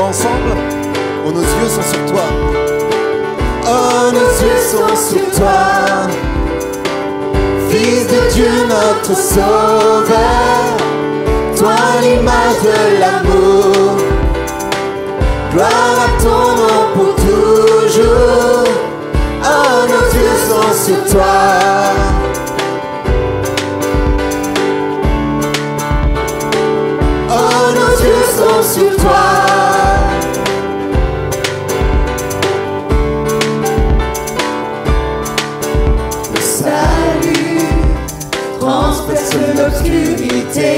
ensemble. Oh, nos yeux sont sur toi. Oh, nos yeux sont sur toi, Fils de Dieu, notre Sauveur, toi l'image de l'amour. Gloire à ton nom pour toujours. Oh, nos yeux sont sur toi. Oh, nos yeux sont sur toi. Le salut transperce l'obscurité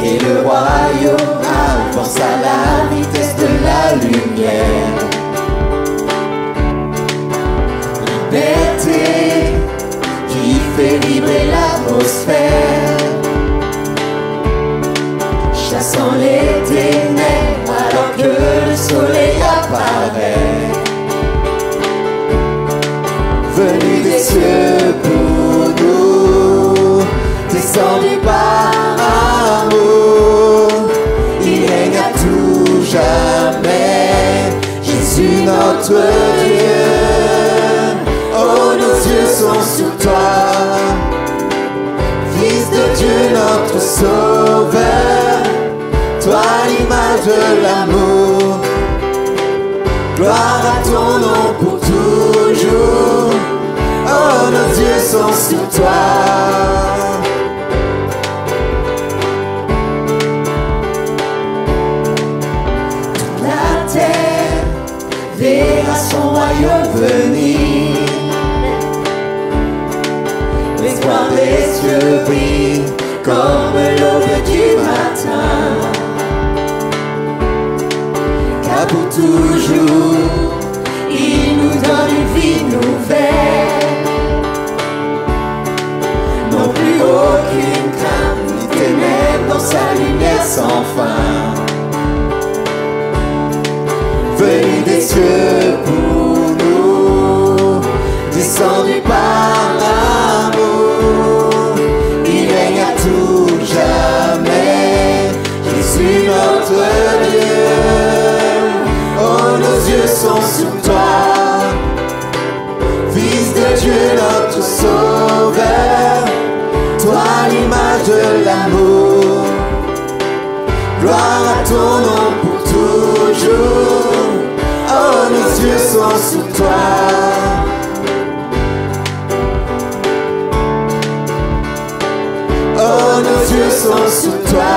et le royaume avance à la vitesse de la lumière. Liberté qui fait vibrer l'atmosphère, chassant les ténèbres alors que le soleil apparaît. Venu des cieux pour nous, descendu par amour, il règne à tout jamais, Jésus notre Dieu. Oh, nos yeux sont sur toi, Fils de Dieu notre Sauveur, toi l'image de l'amour. Gloire à ton nom pour toujours. Oh, nos yeux sont sur toi. Toute la terre verra son royaume venir. L'espoir des cieux brille comme l'aube du matin. Car pour toujours, il nous donne une vie nouvelle. Non plus aucune crainte, ni ténèbres dans sa lumière sans fin. Venu des cieux pour nous, descendu par l'amour, il règne à tout jamais, Jésus notre Dieu. Oh, nos yeux sont sur toi, Fils de Dieu notre Sauveur, toi l'image de l'amour. Gloire à ton nom pour toujours. Oh, nos yeux sont sur toi. Oh, nos yeux sont sur toi.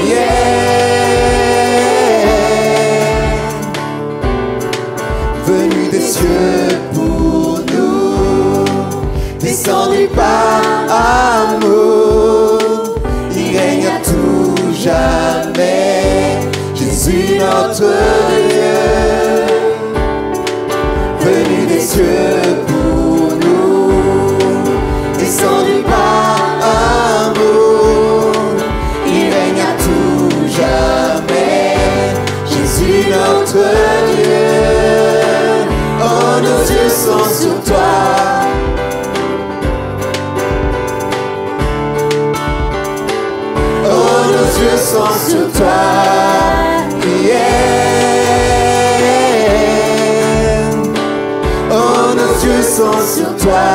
Yeah. Venu des cieux pour nous, descendu par amour, il règne à tout jamais, Jésus notre Dieu. Venu des cieux pour nous, descendu par amour, il règne à tout jamais, Jésus notre Dieu. Oh, nos yeux sont sur toi. Oh, nos yeux sont sur toi. Yeah. Oh, nos yeux sont sur toi,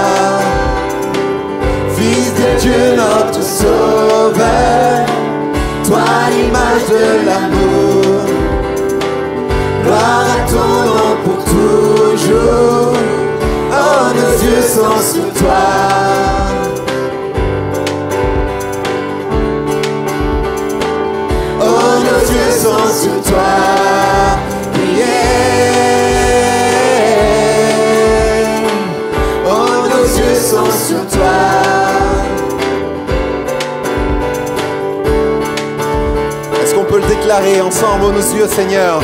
Fils de Dieu notre Sauveur, toi l'image de l'amour. Gloire à ton nom pour toujours. Oh, nos yeux sont sur toi. Oh, nos yeux sont sur toi. Yeah. Oh, nos yeux sont sur toi. Est-ce qu'on peut le déclarer ensemble? Oh, nos yeux, Seigneur,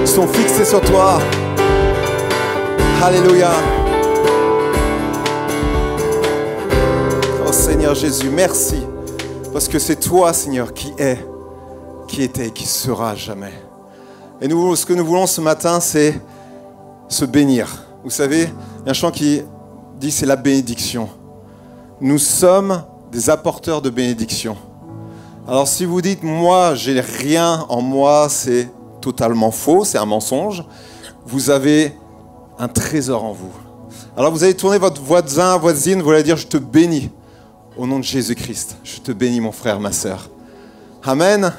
sont fixés sur toi. Alléluia. Oh Seigneur Jésus, merci. Parce que c'est toi, Seigneur, qui est, qui était et qui sera jamais. Et nous, ce que nous voulons ce matin, c'est se bénir. Vous savez, il y a un chant qui dit c'est la bénédiction. Nous sommes des apporteurs de bénédiction. Alors si vous dites, moi, j'ai rien en moi, c'est totalement faux, c'est un mensonge. Vous avez un trésor en vous. Alors vous allez tourner votre voisine, vous allez dire, je te bénis au nom de Jésus-Christ. Je te bénis, mon frère, ma sœur. Amen.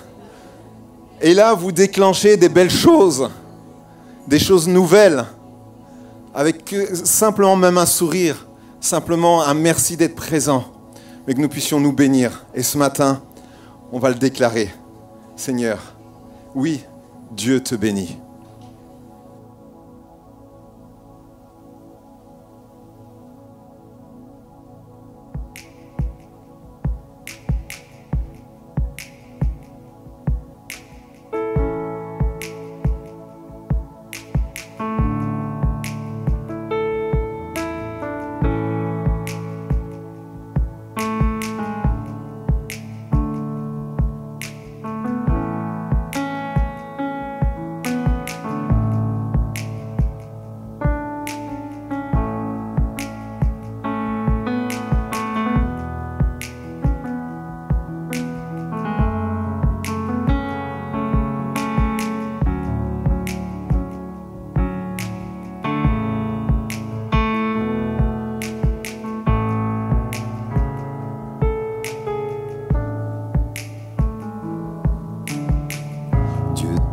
Et là, vous déclenchez des belles choses, des choses nouvelles, avec simplement même un sourire, simplement un merci d'être présent, mais que nous puissions nous bénir. Et ce matin, on va le déclarer. Seigneur, oui, Dieu te bénit.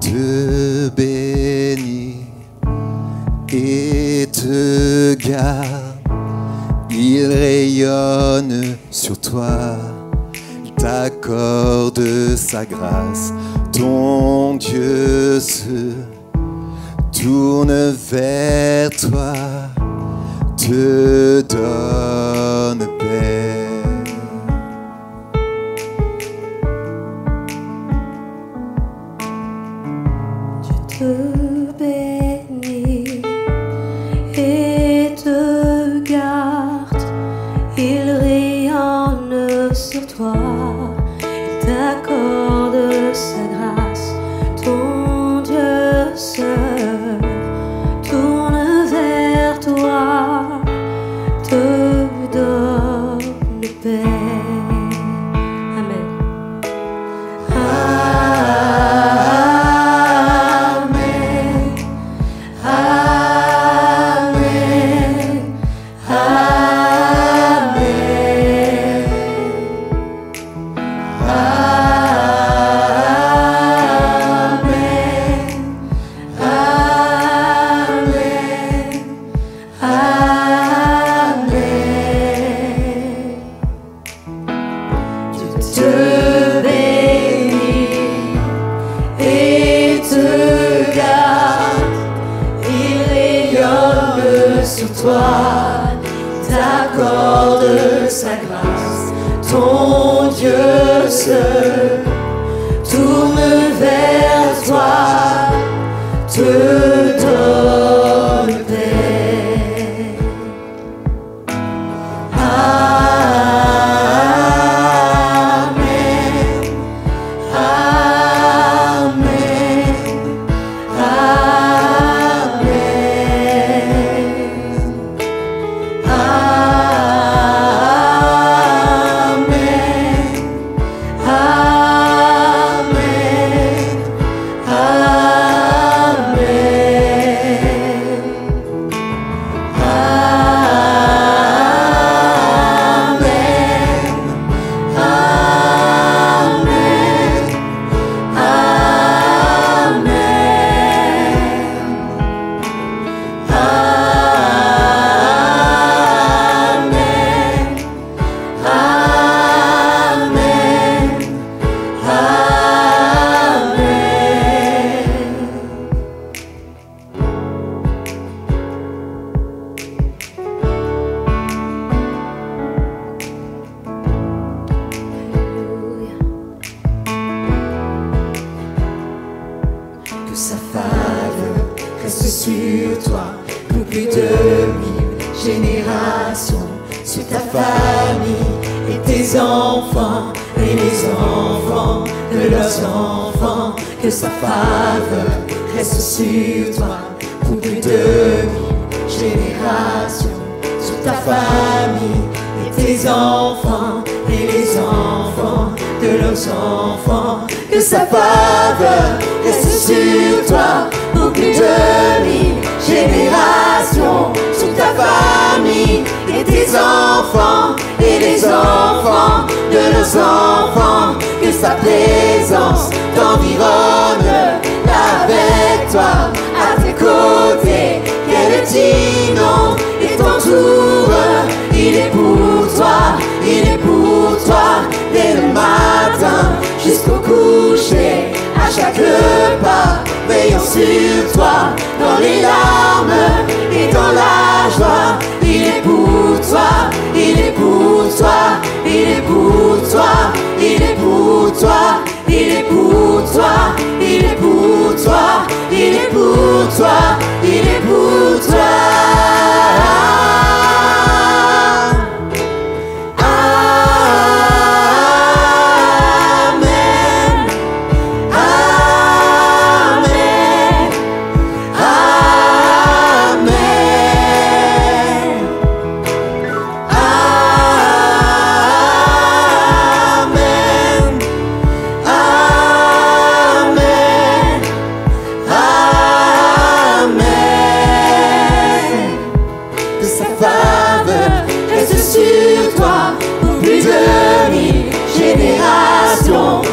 te bénit et te garde. Il rayonne sur toi, il t'accorde sa grâce. Ton Dieu se tourne vers toi, te donne paix. Te bénit et te garde, il rayonne sur toi, il t'accorde sa grâce. Ton Dieu se tourne vers toi, te donne paix. Amen. T'accorde sa grâce, ton Dieu se tourne vers toi, te donne paix. Amen, Amen, sa faveur reste sur toi pour plus de 1000 générations, sur ta famille et tes enfants et les enfants de leurs enfants. Que sa faveur reste sur toi pour plus de 1000 générations, sur ta famille et tes enfants et les enfants de leurs enfants. Que sa faveur reste sur toi pour plus de 1000 générations, sur ta famille et tes enfants et les enfants de leurs enfants. Que sa présence t'environne avec toi, à tes côtés, qu'elle t'inonde et t'entoure. Il est pour toi, il est pour toi, dès le matin jusqu'au coucher, à chaque pas, veillant sur toi, dans les larmes et dans la joie. Il est pour toi, il est pour toi, il est pour toi, il est pour toi, il est pour toi, il est pour toi, il est pour toi, il est pour toi.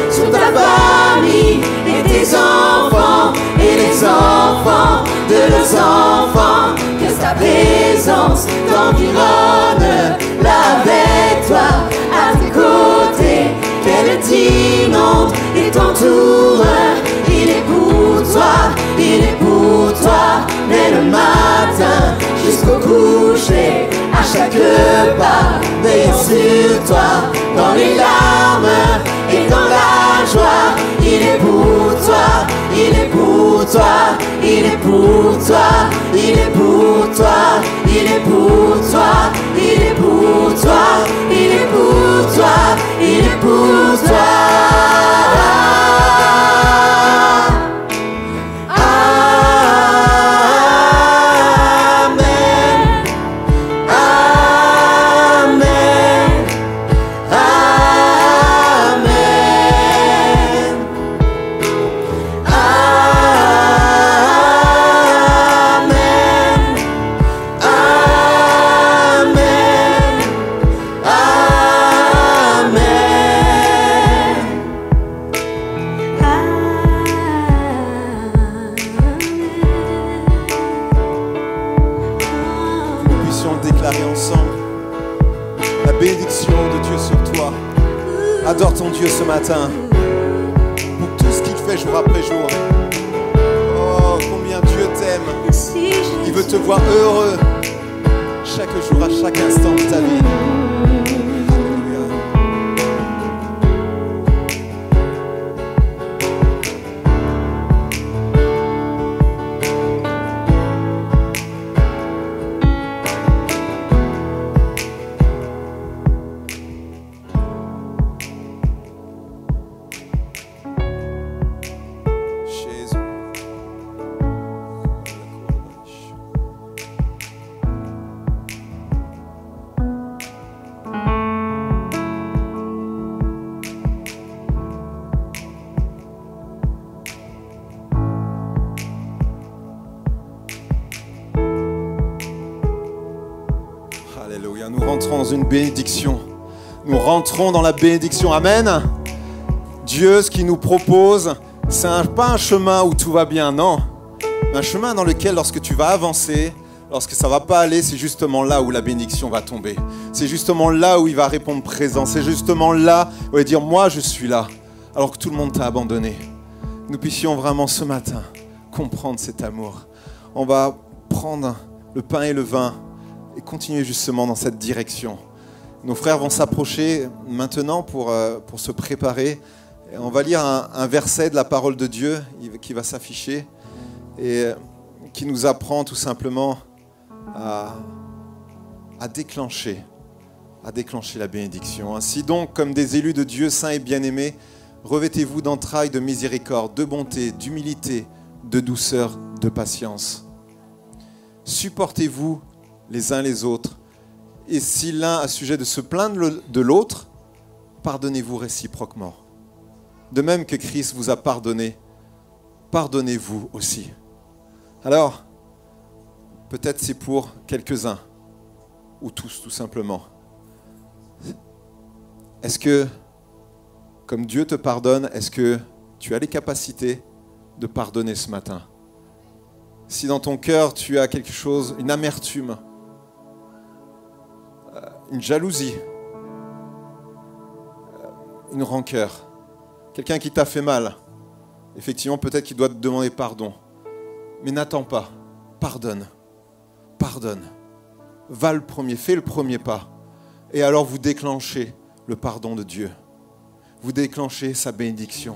Sur ta famille et tes enfants et les enfants de leurs enfants. Que sa présence t'environne là avec toi, à tes côtés, qu'elle t'inonde et t'entoure. Il est pour toi, il est pour toi, dès le matin jusqu'au coucher, à chaque pas, veillant sur toi, dans les larmes et dans la joie. Il est pour toi, il est pour toi, il est pour toi, il est pour toi, il est pour toi, il est pour toi, il est pour toi, il est pour toi. Adore ton Dieu ce matin pour tout ce qu'il fait jour après jour. Oh, combien Dieu t'aime. Il veut te voir heureux chaque jour, à chaque instant de ta vie. Alléluia, nous rentrons dans une bénédiction. Nous rentrons dans la bénédiction. Amen. Dieu, ce qu'il nous propose, c'est pas un chemin où tout va bien, non. Un chemin dans lequel, lorsque tu vas avancer, lorsque ça ne va pas aller, c'est justement là où la bénédiction va tomber. C'est justement là où il va répondre présent. C'est justement là où il va dire, moi je suis là, alors que tout le monde t'a abandonné. Nous puissions vraiment ce matin comprendre cet amour. On va prendre le pain et le vin et continuer justement dans cette direction. Nos frères vont s'approcher maintenant pour se préparer. Et on va lire un verset de la parole de Dieu qui va s'afficher et qui nous apprend tout simplement à déclencher la bénédiction. Ainsi donc, comme des élus de Dieu saints et bien-aimés, revêtez-vous d'entrailles de miséricorde, de bonté, d'humilité, de douceur, de patience. Supportez-vous les uns les autres, et si l'un a sujet de se plaindre de l'autre, pardonnez-vous réciproquement. De même que Christ vous a pardonné, pardonnez-vous aussi. Alors, peut-être c'est pour quelques-uns, ou tous tout simplement. Est-ce que, comme Dieu te pardonne, est-ce que tu as les capacités de pardonner ce matin? Si dans ton cœur tu as quelque chose, une amertume, une jalousie, une rancœur, quelqu'un qui t'a fait mal, effectivement peut-être qu'il doit te demander pardon. Mais n'attends pas, pardonne, pardonne. Va le premier, fais le premier pas. Et alors vous déclenchez le pardon de Dieu. Vous déclenchez sa bénédiction.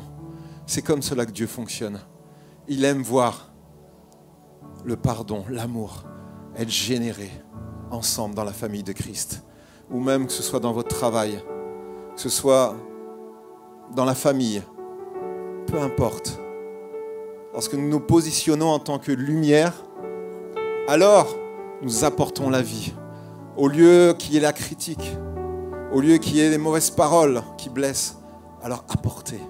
C'est comme cela que Dieu fonctionne. Il aime voir le pardon, l'amour, être généré ensemble dans la famille de Christ. Ou même que ce soit dans votre travail, que ce soit dans la famille, peu importe. Lorsque nous nous positionnons en tant que lumière, alors nous apportons la vie. Au lieu qu'il y ait la critique, au lieu qu'il y ait des mauvaises paroles qui blessent, alors apportez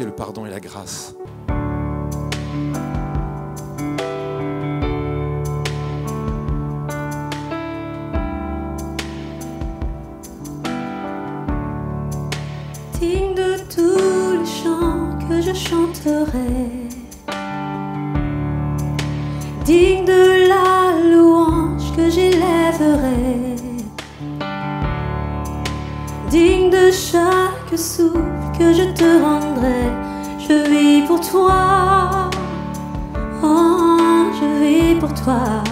le pardon et la grâce. Digne de tous les chants que je chanterai, digne de la louange que j'élèverai, digne de chaque souffle que je te rendrai. Je vis pour toi, oh, je vis pour toi.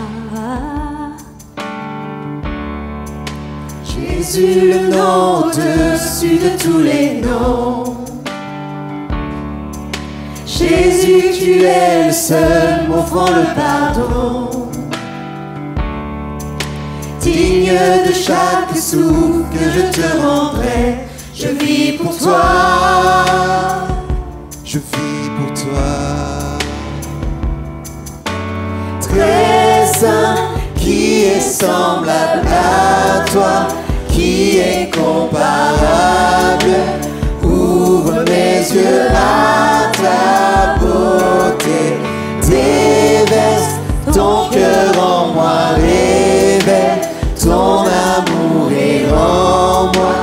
Jésus, le nom au-dessus de tous les noms. Jésus, tu es le seul m'offrant le pardon. Digne de chaque souffle que je te rendrai. Je vis pour toi. Je vis pour toi. Très saint, qui est semblable à toi, qui est comparable. Ouvre mes yeux à ta beauté. Déverse ton cœur en moi, révèle ton amour et rends-moi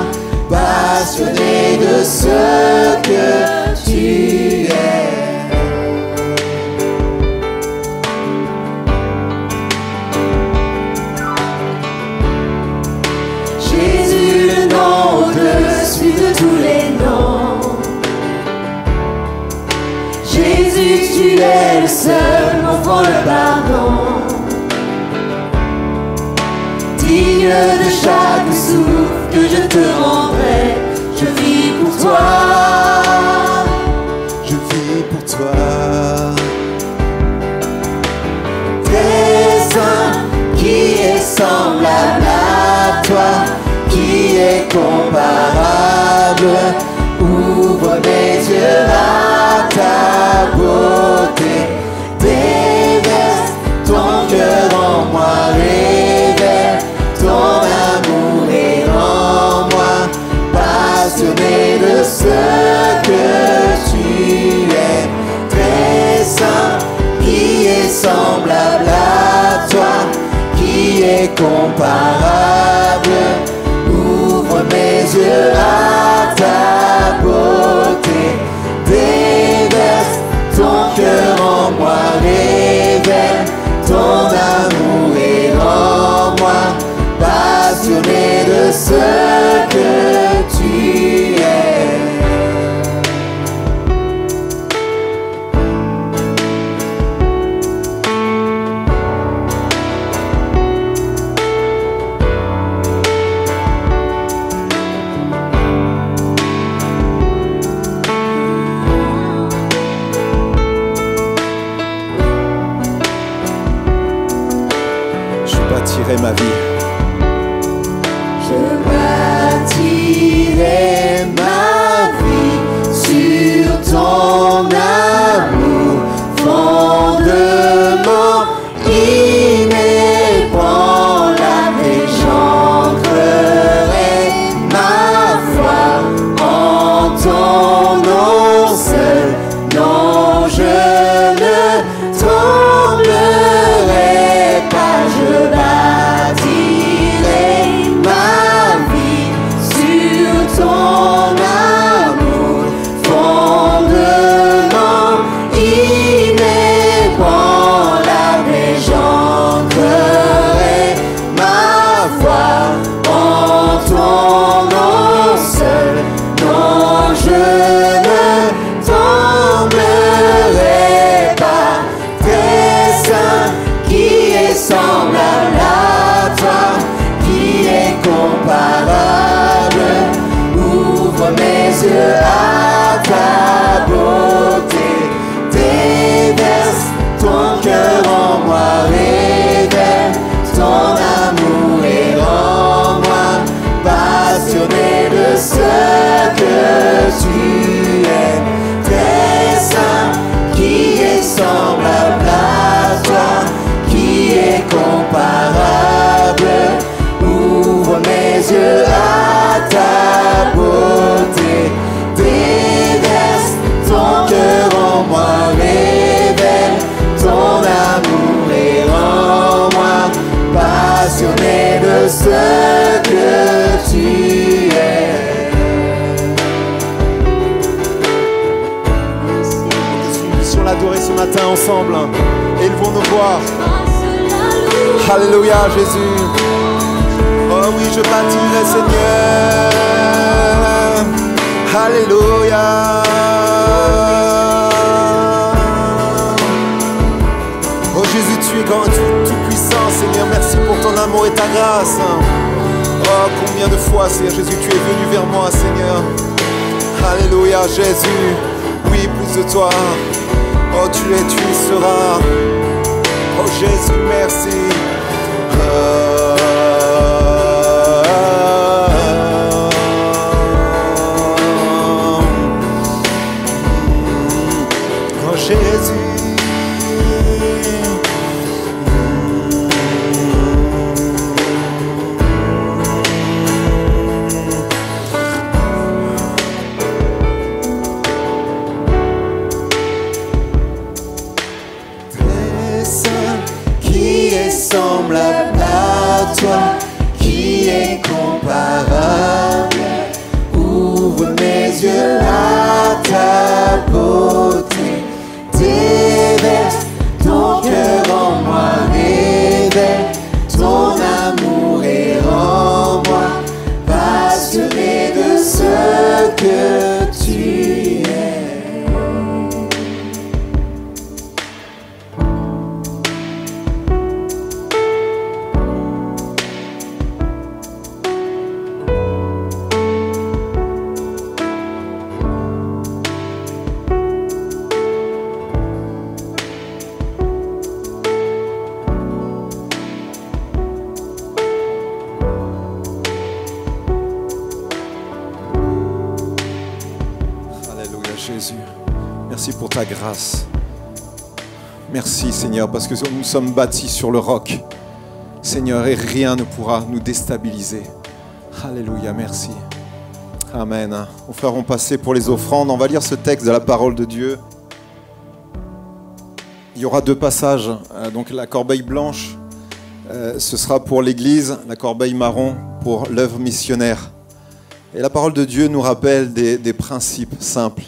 passionné de ce que tu es. Jésus, le nom au-dessus de tous les noms. Jésus, tu es le seul m'offrant le pardon. Digne de chaque souffle que je te rendrai. Je vis pour toi. Je vis pour toi. Très saint, qui est semblable à toi, qui est comparable. Ouvre mes yeux à ta beauté. Déverse ton cœur en moi, révèle ton amour et rends-moi passionné de ce que tu es. Très saint, qui est semblable à toi, qui est comparable. Ouvre mes yeux à ta beauté. Déverse ton cœur en moi, révèle ton amour et rends-moi passionné de ce que tu es. Je bâtirai ma vie. Je bâtirai ma vie sur ton amour, fondement inébranlable, et j'ancrerai ma yeux à ta beauté. Déverse ton cœur en moi, révèle ton amour et rends-moi passionné de ce que tu es. T'es saint, qui est semblable à toi, qui est comparable. Ouvre mes yeux à ta beauté. Déverse ton cœur en moi, révèle ton amour et rends-moi passionné de ce que tu es. Sur l'adorer ce matin ensemble. Élevons nos voix. Alléluia Jésus. Oh oui, je bâtirai Seigneur. Alléluia. Oh Jésus, tu es grand, tout puissant Seigneur. Merci pour ton amour et ta grâce. Oh, combien de fois Seigneur Jésus, tu es venu vers moi Seigneur. Alléluia Jésus. Oui, plus de toi. Oh, tu es, tu y seras. Oh Jésus, merci. Oh Jésus. Semblable à toi, qui est comparable. Ouvre mes yeux à ta beauté. Déverse ton cœur en moi, révèle ton amour et rends-moi passionné de ce que tu es. Jésus, merci pour ta grâce. Merci Seigneur, parce que nous sommes bâtis sur le roc. Seigneur, et rien ne pourra nous déstabiliser. Alléluia, merci. Amen. Nos frères ont passé pour les offrandes. On va lire ce texte de la parole de Dieu. Il y aura deux passages. Donc la corbeille blanche, ce sera pour l'Église. La corbeille marron pour l'œuvre missionnaire. Et la parole de Dieu nous rappelle des principes simples.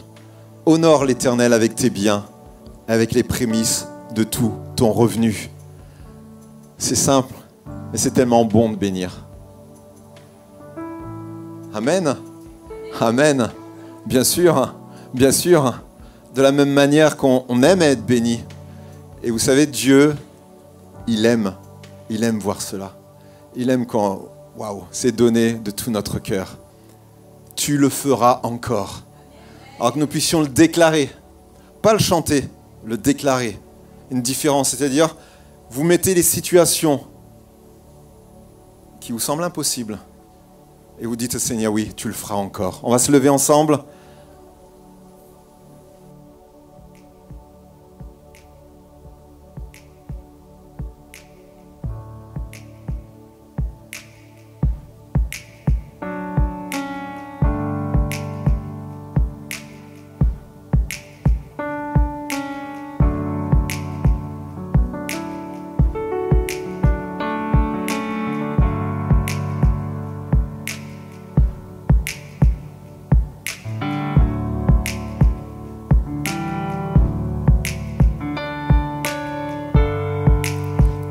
Honore l'Éternel avec tes biens, avec les prémices de tout ton revenu. C'est simple, mais c'est tellement bon de bénir. Amen. Amen. Bien sûr, bien sûr. De la même manière qu'on aime être béni. Et vous savez, Dieu, il aime voir cela. Il aime quand, waouh, c'est donné de tout notre cœur. Tu le feras encore. Alors que nous puissions le déclarer, pas le chanter, le déclarer. Une différence, c'est-à-dire, vous mettez les situations qui vous semblent impossibles et vous dites au Seigneur, oui, tu le feras encore. On va se lever ensemble.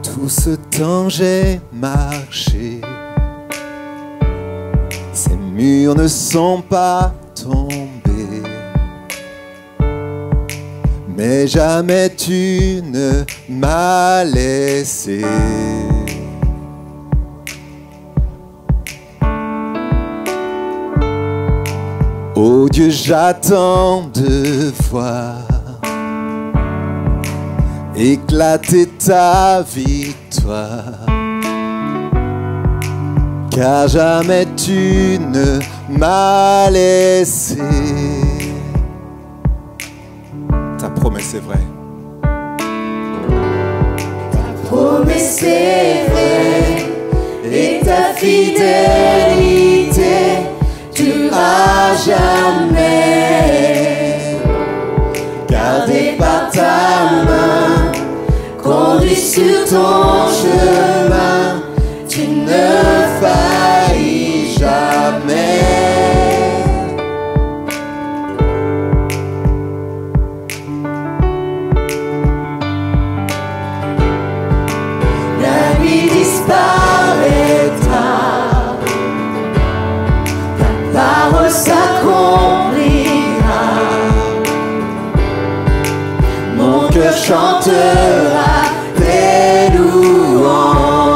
Tout ce temps j'ai marché, ces murs ne sont pas tombés, mais jamais tu ne m'as laissé. Oh Dieu, j'attends de voir éclater ta victoire, car jamais tu ne m'as laissé. Ta promesse est vraie. Ta promesse est vraie et ta fidélité durera jamais. Gardé par ta main, conduit sur ton chemin, tu ne faillis jamais. La nuit disparaîtra, ta parole s'accomplira, mon cœur chantera tes louanges.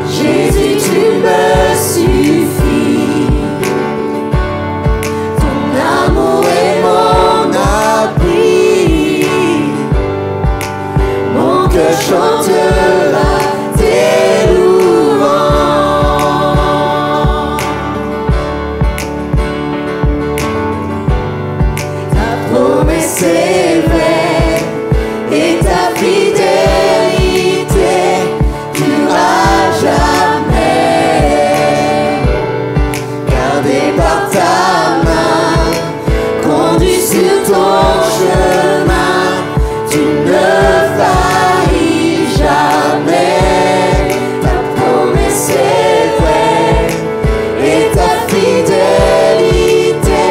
Jésus, tu me suffis, ton amour est mon abri, mon cœur chantera tes louanges. Ta promesse est vraie et ta fidélité durera jamais. Gardé par ta main, conduit sur ton chemin, tu ne faillis jamais. Ta promesse est vraie et ta fidélité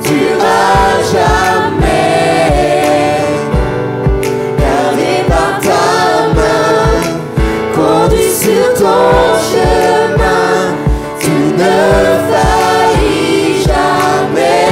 durera jamais. Gardé par ta main, conduit sur ton chemin, tu ne faillis jamais.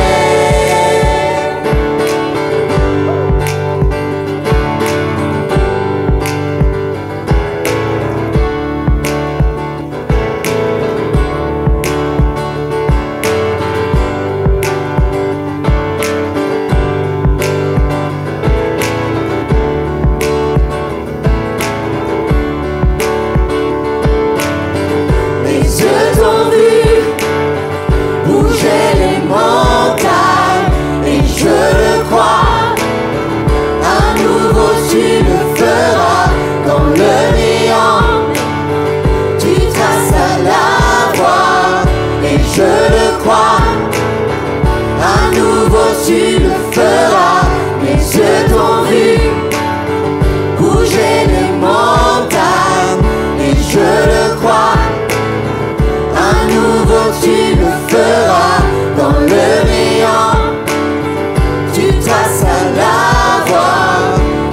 Mes yeux t'ont vu bouger les montagnes et je le crois. À nouveau tu le feras dans le néant. Tu traces la voie et je le crois. À nouveau tu le feras. Mes yeux t'ont vu bouger les montagnes et je le crois. À nouveau tu le feras dans le néant. Tu traces la voie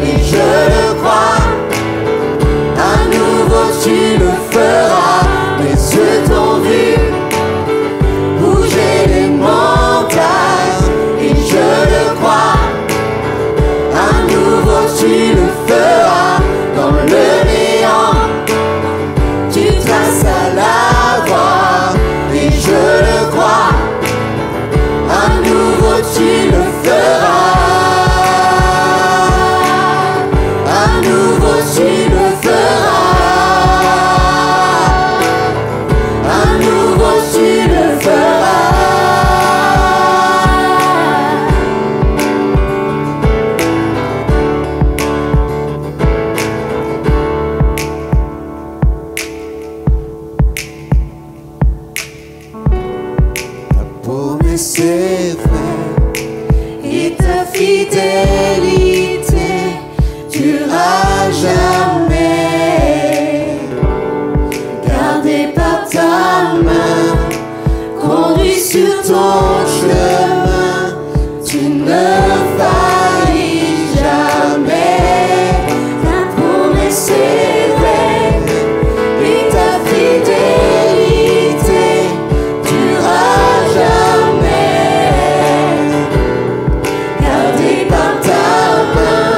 et je le crois. À nouveau tu le feras. Mes yeux t'ont vu bouger les montagnes et je le crois. À nouveau tu le feras dans le néant. Tu traces la voie et je le crois. À nouveau tu le feras. À nouveau tu le feras. À nouveau tu le feras. Ta promesse est vraie Et ta fidélité durera jamais. Gardé par ta main, conduit sur ton chemin, tu ne faillis jamais. Ta promesse est vraie et ta fidélité durera jamais. Gardé par ta main,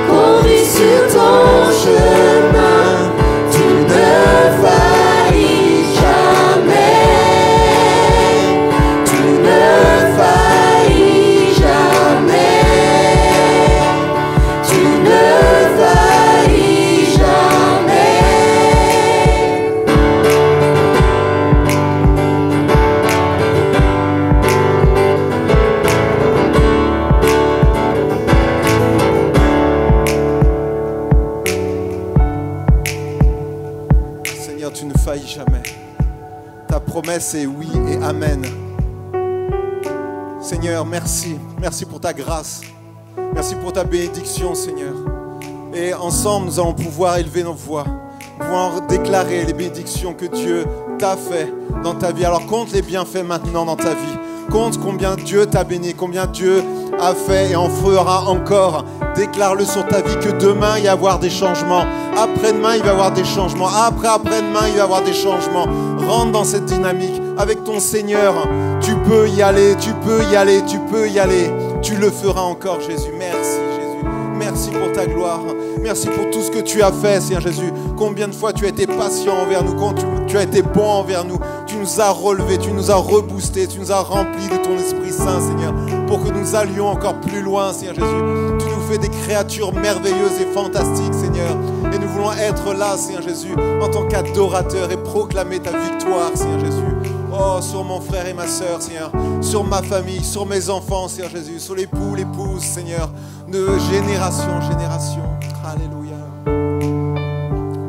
conduit sur ton chemin, tu ne jamais. Ta promesse est oui et amen. Seigneur, merci. Merci pour ta grâce. Merci pour ta bénédiction, Seigneur. Et ensemble, nous allons pouvoir élever nos voix. Pouvoir déclarer les bénédictions que Dieu t'a fait dans ta vie. Alors compte les bienfaits maintenant dans ta vie. Compte combien Dieu t'a béni, combien Dieu a fait et en fera encore. Déclare-le sur ta vie que demain il va y avoir des changements. Après-demain il va y avoir des changements. Après-demain il va y avoir des changements. Rentre dans cette dynamique avec ton Seigneur. Tu peux y aller, tu peux y aller, tu peux y aller. Tu le feras encore, Jésus. Merci, Jésus. Merci pour ta gloire. Merci pour tout ce que tu as fait, Seigneur Jésus. Combien de fois tu as été patient envers nous, tu as été bon envers nous. Tu nous as relevés, tu nous as reboostés, tu nous as remplis de ton Esprit Saint, Seigneur, pour que nous allions encore plus loin, Seigneur Jésus. Tu nous fais des créatures merveilleuses et fantastiques, Seigneur. Et nous voulons être là, Seigneur Jésus, en tant qu'adorateurs et proclamer ta victoire, Seigneur Jésus. Oh, sur mon frère et ma sœur, Seigneur, sur ma famille, sur mes enfants, Seigneur Jésus, sur l'époux, l'épouse, Seigneur, de génération en génération. Alléluia.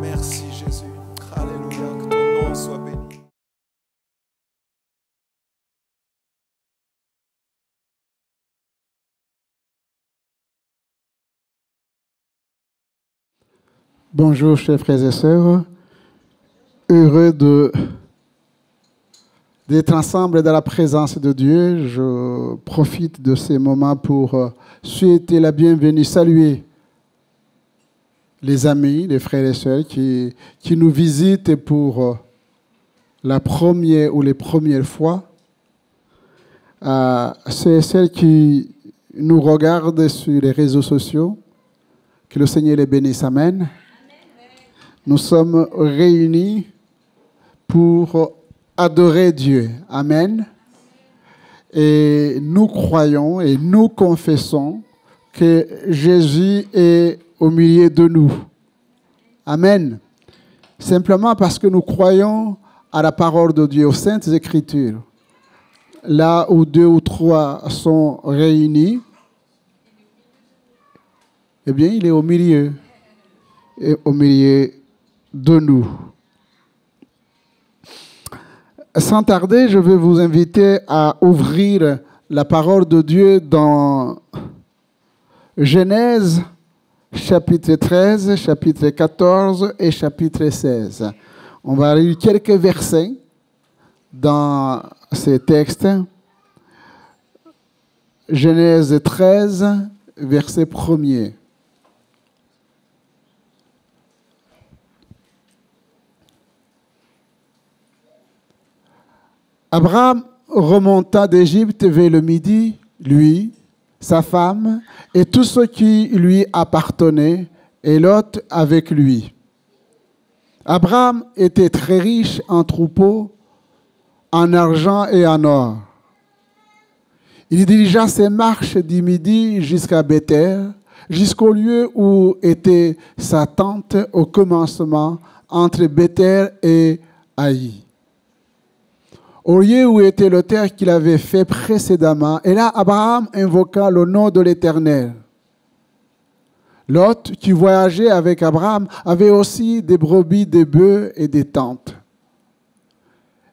Merci Jésus. Alléluia. Que ton nom soit béni. Bonjour chers frères et sœurs. Heureux d'être ensemble dans la présence de Dieu. Je profite de ces moments pour souhaiter la bienvenue, saluer les amis, les frères et sœurs qui nous visitent pour la première ou les premières fois. Ceux et celles qui nous regardent sur les réseaux sociaux, que le Seigneur les bénisse. Amen. Nous sommes réunis pour adorer Dieu. Amen. Et nous croyons et nous confessons que Jésus est au milieu de nous. Amen. Simplement parce que nous croyons à la parole de Dieu, aux Saintes Écritures. Là où 2 ou 3 sont réunis, eh bien, il est au milieu. Et au milieu de nous. Sans tarder, je vais vous inviter à ouvrir la parole de Dieu dans Genèse, chapitre 13, chapitre 14 et chapitre 16. On va lire quelques versets dans ces textes. Genèse 13, verset 1er. Abraham remonta d'Égypte vers le midi, lui, sa femme et tout ce qui lui appartenait, et Lot avec lui. Abraham était très riche en troupeaux, en argent et en or. Il dirigea ses marches du midi jusqu'à Béthel, jusqu'au lieu où était sa tente au commencement, entre Béthel et Haï, au lieu où était le terre qu'il avait fait précédemment. Et là, Abraham invoqua le nom de l'Éternel. Lot, qui voyageait avec Abraham, avait aussi des brebis, des bœufs et des tentes.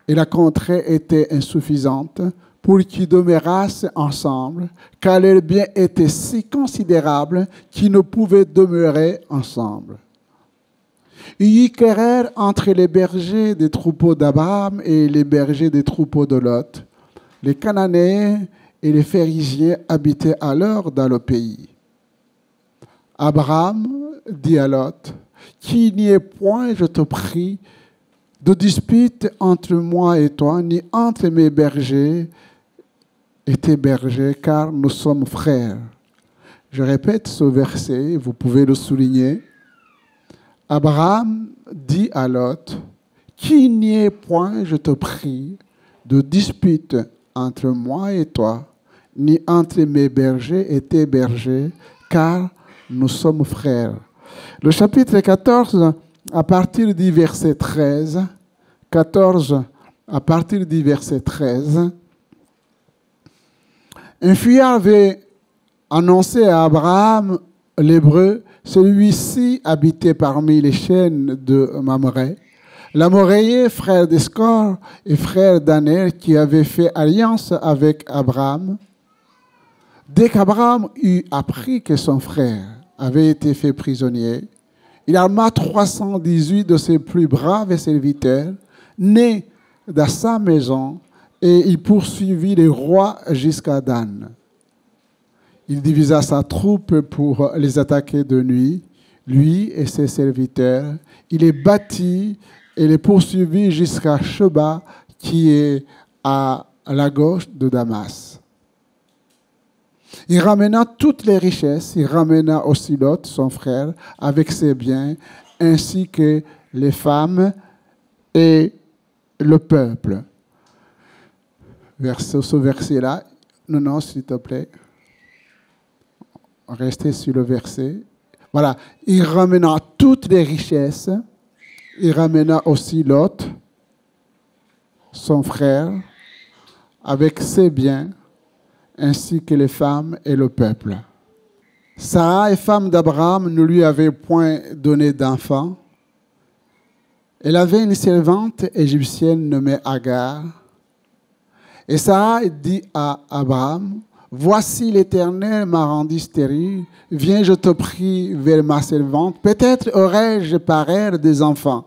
Et la contrée était insuffisante pour qu'ils demeurassent ensemble, car leurs biens étaient si considérables qu'ils ne pouvaient demeurer ensemble. Il y eut querelle entre les bergers des troupeaux d'Abraham et les bergers des troupeaux de Lot. Les Cananéens et les Phérésiens habitaient alors dans le pays. Abraham dit à Lot, « Qu'il n'y ait point, je te prie, de dispute entre moi et toi, ni entre mes bergers et tes bergers, car nous sommes frères. » Je répète ce verset, vous pouvez le souligner. Abraham dit à Lot, « Qu'il n'y ait point, je te prie, de dispute entre moi et toi, ni entre mes bergers et tes bergers, car nous sommes frères. » Le chapitre 14, à partir du verset 13, 14, à partir du verset 13, un fuyard avait annoncé à Abraham l'Hébreu. Celui-ci habitait parmi les chênes de Mamré, l'Amoréen, frère d'Escor et frère d'Aner, qui avait fait alliance avec Abraham, dès qu'Abraham eut appris que son frère avait été fait prisonnier, il arma 318 de ses plus braves serviteurs, nés dans sa maison, et il poursuivit les rois jusqu'à Dan. Il divisa sa troupe pour les attaquer de nuit, lui et ses serviteurs. Il les battit et les poursuivit jusqu'à Sheba, qui est à la gauche de Damas. Il ramena toutes les richesses, il ramena aussi Lot, son frère, avec ses biens, ainsi que les femmes et le peuple. Ce verset-là, non, s'il te plaît. Restez sur le verset. Voilà, il ramena toutes les richesses, il ramena aussi Lot, son frère, avec ses biens, ainsi que les femmes et le peuple. Sarah, femme d'Abraham, ne lui avait point donné d'enfant. Elle avait une servante égyptienne nommée Agar. Et Sarah dit à Abraham, « Voici l'Éternel m'a rendu stérile. Viens, je te prie, vers ma servante. Peut-être aurai-je par elle des enfants. »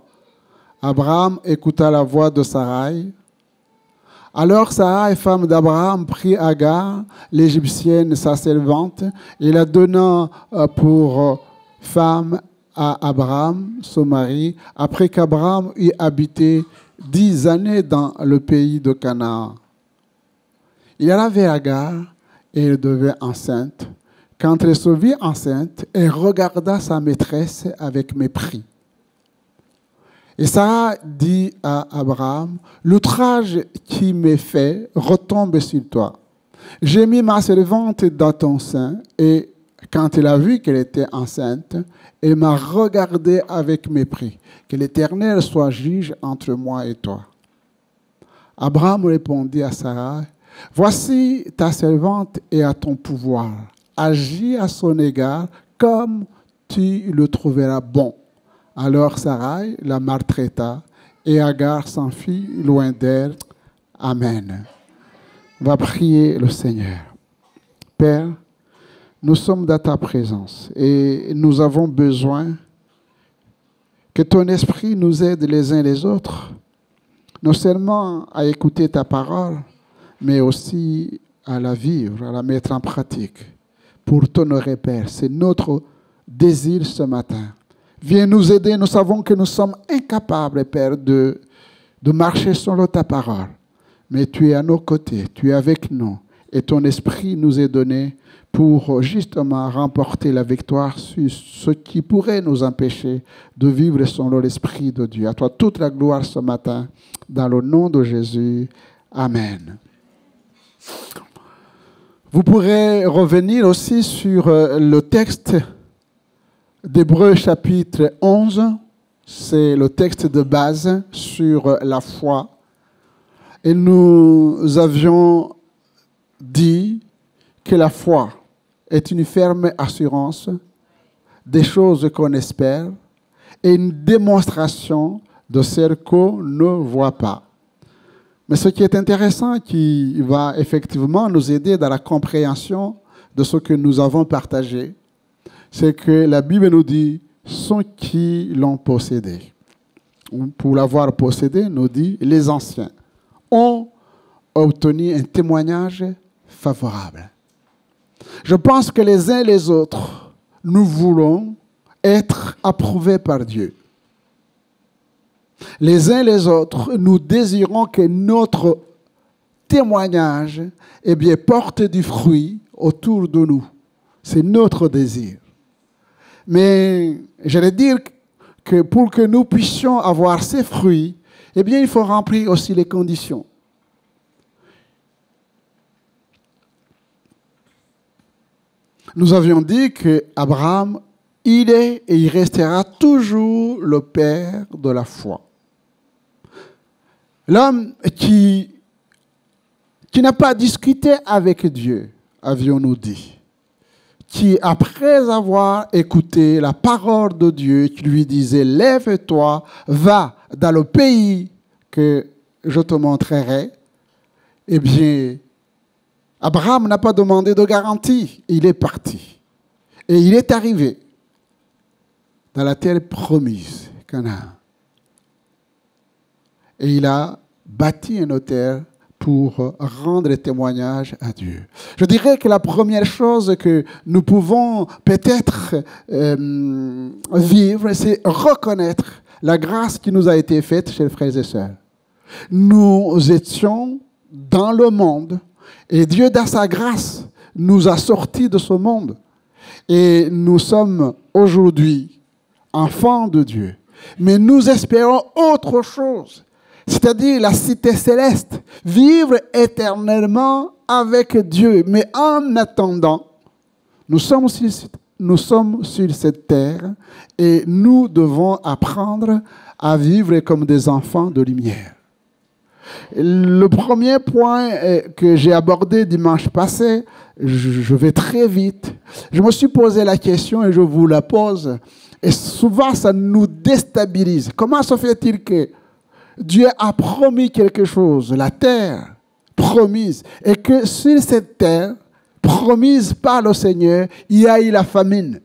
Abraham écouta la voix de Sarai. Alors Sarah, femme d'Abraham, prit Agar, l'Égyptienne, sa servante, et la donna pour femme à Abraham, son mari, après qu'Abraham eut habité 10 années dans le pays de Canaan. Il alla vers Agar et elle devint enceinte. Quand elle se vit enceinte, elle regarda sa maîtresse avec mépris. Et Sarah dit à Abraham, « L'outrage qui m'est fait retombe sur toi. J'ai mis ma servante dans ton sein, et quand elle a vu qu'elle était enceinte, elle m'a regardé avec mépris. Que l'Éternel soit juge entre moi et toi. » Abraham répondit à Sarah, « Voici ta servante est à ton pouvoir. Agis à son égard comme tu le trouveras bon. » Alors Sarai la maltraita et Agar s'enfuit loin d'elle. Amen. On va prier le Seigneur. Père, nous sommes dans ta présence et nous avons besoin que ton esprit nous aide les uns les autres, non seulement à écouter ta parole, mais aussi à la vivre, à la mettre en pratique pour t'honorer, Père. C'est notre désir ce matin. Viens nous aider. Nous savons que nous sommes incapables, Père, de marcher selon ta parole. Mais tu es à nos côtés, tu es avec nous. Et ton esprit nous est donné pour justement remporter la victoire sur ce qui pourrait nous empêcher de vivre selon l'esprit de Dieu. À toi toute la gloire ce matin, dans le nom de Jésus. Amen. Vous pourrez revenir aussi sur le texte d'Hébreux chapitre 11. C'est le texte de base sur la foi. Et nous avions dit que la foi est une ferme assurance des choses qu'on espère et une démonstration de celles qu'on ne voit pas. Mais ce qui est intéressant, qui va effectivement nous aider dans la compréhension de ce que nous avons partagé, c'est que la Bible nous dit « ceux qui l'ont possédé ». Pour l'avoir possédé, nous dit « les anciens » ont obtenu un témoignage favorable. Je pense que les uns les autres, nous voulons être approuvés par Dieu. Les uns les autres, nous désirons que notre témoignage porte du fruit autour de nous. C'est notre désir. Mais j'allais dire que pour que nous puissions avoir ces fruits, il faut remplir aussi les conditions. Nous avions dit qu'Abraham, il est et il restera toujours le père de la foi. L'homme qui n'a pas discuté avec Dieu, avions-nous dit, qui, après avoir écouté la parole de Dieu qui lui disait « Lève-toi, va dans le pays que je te montrerai, eh bien, Abraham n'a pas demandé de garantie. Il est parti. Et il est arrivé dans la terre promise, Canaan. Et il a bâti un autel pour rendre témoignage à Dieu. Je dirais que la première chose que nous pouvons peut-être vivre, c'est reconnaître la grâce qui nous a été faite, chers frères et sœurs. Nous étions dans le monde et Dieu, dans sa grâce, nous a sortis de ce monde. Et nous sommes aujourd'hui enfants de Dieu. Mais nous espérons autre chose. C'est-à-dire la cité céleste, vivre éternellement avec Dieu. Mais en attendant, nous sommes sur cette terre et nous devons apprendre à vivre comme des enfants de lumière. Le premier point que j'ai abordé dimanche passé, je vais très vite. Je me suis posé la question et je vous la pose. Et souvent, ça nous déstabilise. Comment se fait-il que Dieu a promis quelque chose, la terre promise, et que sur cette terre promise par le Seigneur, il y a eu la famine?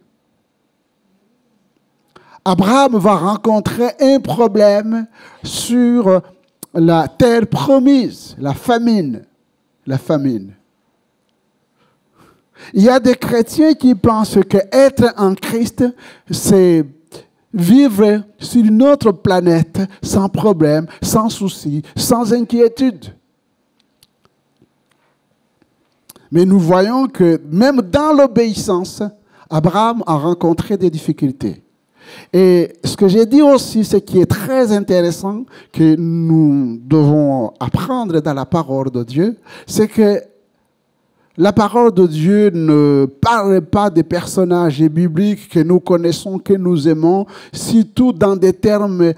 Abraham va rencontrer un problème sur la terre promise, la famine. La famine. Il y a des chrétiens qui pensent qu'être en Christ, c'est vivre sur une autre planète sans problème, sans souci, sans inquiétude. Mais nous voyons que même dans l'obéissance, Abraham a rencontré des difficultés. Et ce que j'ai dit aussi, ce qui est très intéressant, que nous devons apprendre dans la parole de Dieu, c'est que la parole de Dieu ne parle pas des personnages bibliques que nous connaissons, que nous aimons, surtout dans des termes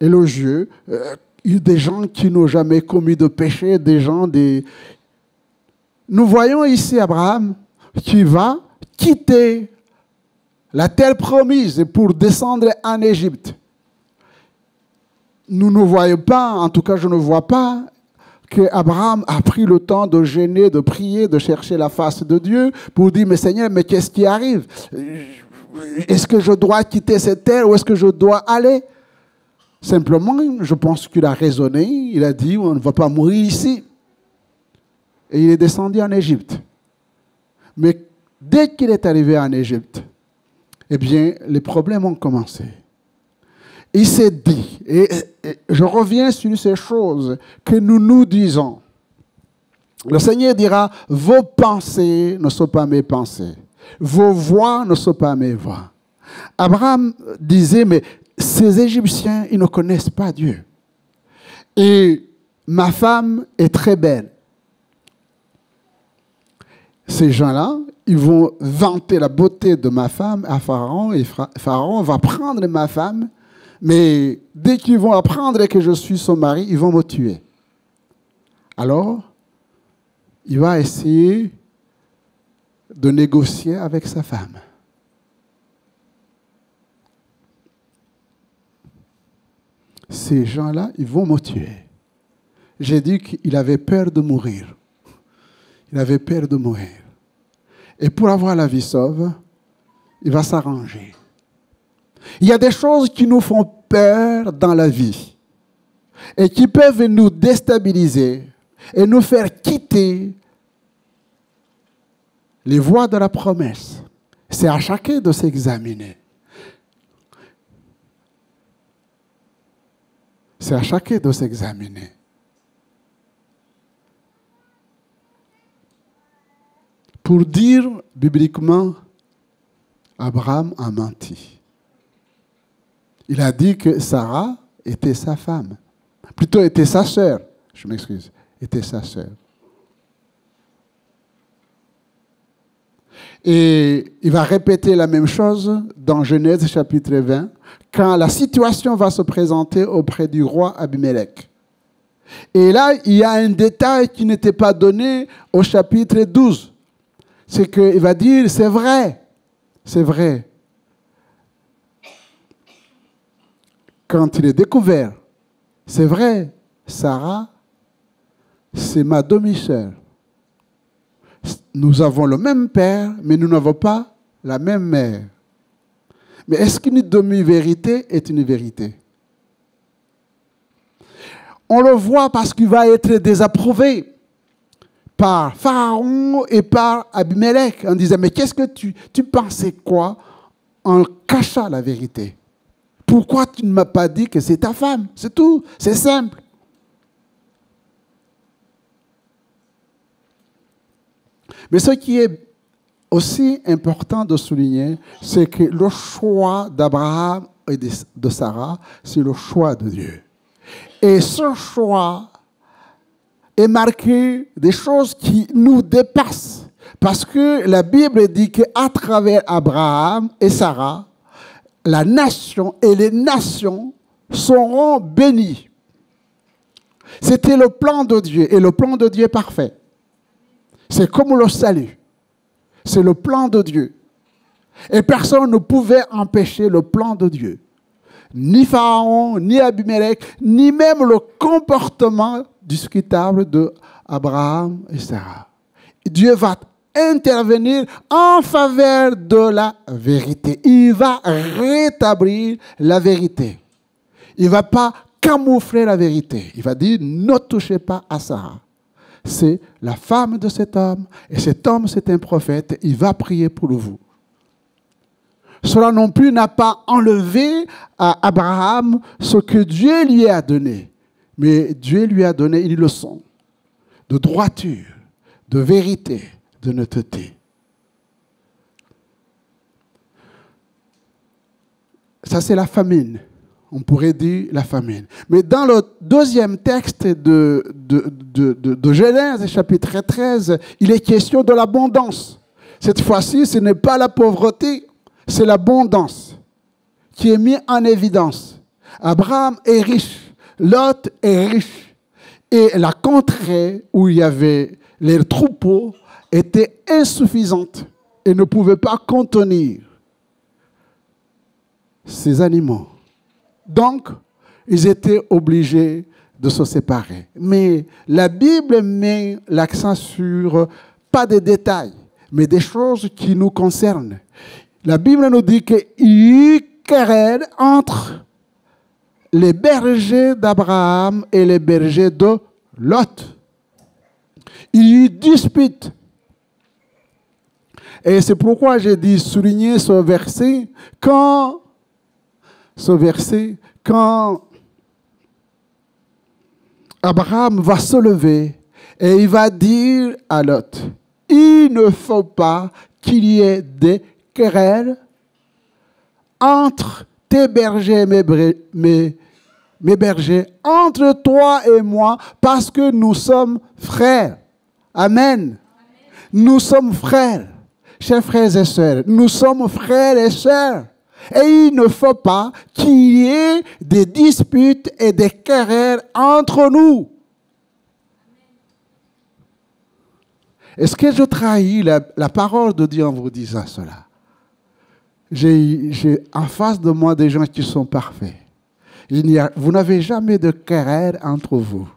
élogieux. Des gens qui n'ont jamais commis de péché, Nous voyons ici Abraham qui va quitter la terre promise pour descendre en Égypte. Nous ne voyons pas, en tout cas je ne vois pas, qu'Abraham a pris le temps de jeûner, de prier, de chercher la face de Dieu pour dire, mais Seigneur, mais qu'est-ce qui arrive? Est-ce que je dois quitter cette terre ou est-ce que je dois aller? Simplement, je pense qu'il a raisonné, il a dit, on ne va pas mourir ici. Et il est descendu en Égypte. Mais dès qu'il est arrivé en Égypte, eh bien, les problèmes ont commencé. Il s'est dit, et je reviens sur ces choses que nous nous disons. Le Seigneur dira, vos pensées ne sont pas mes pensées. Vos voix ne sont pas mes voix. Abraham disait, mais ces Égyptiens, ils ne connaissent pas Dieu. Et ma femme est très belle. Ces gens-là, ils vont vanter la beauté de ma femme à Pharaon, et Pharaon va prendre ma femme, mais dès qu'ils vont apprendre que je suis son mari, ils vont me tuer. Alors, il va essayer de négocier avec sa femme. Ces gens-là, ils vont me tuer. J'ai dit qu'il avait peur de mourir. Il avait peur de mourir. Et pour avoir la vie sauve, il va s'arranger. Il y a des choses qui nous font peur dans la vie et qui peuvent nous déstabiliser et nous faire quitter les voies de la promesse. C'est à chacun de s'examiner. C'est à chacun de s'examiner. Pour dire bibliquement, Abraham a menti. Il a dit que Sarah était sa femme. Plutôt était sa sœur. Je m'excuse. Était sa sœur. Et il va répéter la même chose dans Genèse chapitre 20, quand la situation va se présenter auprès du roi Abimelech. Et là, il y a un détail qui n'était pas donné au chapitre 12. C'est qu'il va dire, c'est vrai. Quand il est découvert C'est vrai, Sarah, c'est ma demi-sœur. Nous avons le même père, mais nous n'avons pas la même mère. Mais est-ce qu'une demi-vérité est une vérité? On le voit parce qu'il va être désapprouvé par Pharaon et par Abimelech. On disait, mais qu'est-ce que tu pensais quoi en cachant la vérité? Pourquoi tu ne m'as pas dit que c'est ta femme? C'est tout, c'est simple. Mais ce qui est aussi important de souligner, c'est que le choix d'Abraham et de Sarah, c'est le choix de Dieu. Et ce choix est marqué des choses qui nous dépassent. Parce que la Bible dit qu'à travers Abraham et Sarah, la nation et les nations seront bénies. C'était le plan de Dieu, et le plan de Dieu est parfait. C'est comme le salut. C'est le plan de Dieu. Et personne ne pouvait empêcher le plan de Dieu. Ni Pharaon, ni Abimelech, ni même le comportement discutable d'Abraham et Sarah. Dieu va intervenir en faveur de la vérité. Il va rétablir la vérité. Il ne va pas camoufler la vérité. Il va dire, ne touchez pas à Sarah. C'est la femme de cet homme, et cet homme, c'est un prophète, il va prier pour vous. Cela non plus n'a pas enlevé à Abraham ce que Dieu lui a donné, mais Dieu lui a donné une leçon de droiture, de vérité, d'honnêteté. Ça, c'est la famine. On pourrait dire la famine. Mais dans le deuxième texte de Genèse, chapitre 13, il est question de l'abondance. Cette fois-ci, ce n'est pas la pauvreté, c'est l'abondance qui est mise en évidence. Abraham est riche, Lot est riche. Et la contrée où il y avait les troupeaux était insuffisante et ne pouvait pas contenir ces animaux. Donc, ils étaient obligés de se séparer. Mais la Bible met l'accent sur, pas des détails, mais des choses qui nous concernent. La Bible nous dit qu'il y a eu querelle entre les bergers d'Abraham et les bergers de Lot. Il y a eu dispute. Et c'est pourquoi j'ai dit souligner ce verset quand Abraham va se lever et il va dire à Lot, il ne faut pas qu'il y ait des querelles entre tes bergers et mes bergers, entre toi et moi, parce que nous sommes frères. Amen. Nous sommes frères, chers frères et sœurs, nous sommes frères et sœurs. Et il ne faut pas qu'il y ait des disputes et des querelles entre nous. Est-ce que je trahis la parole de Dieu en vous disant cela? J'ai en face de moi des gens qui sont parfaits. Vous n'avez jamais de querelle entre vous.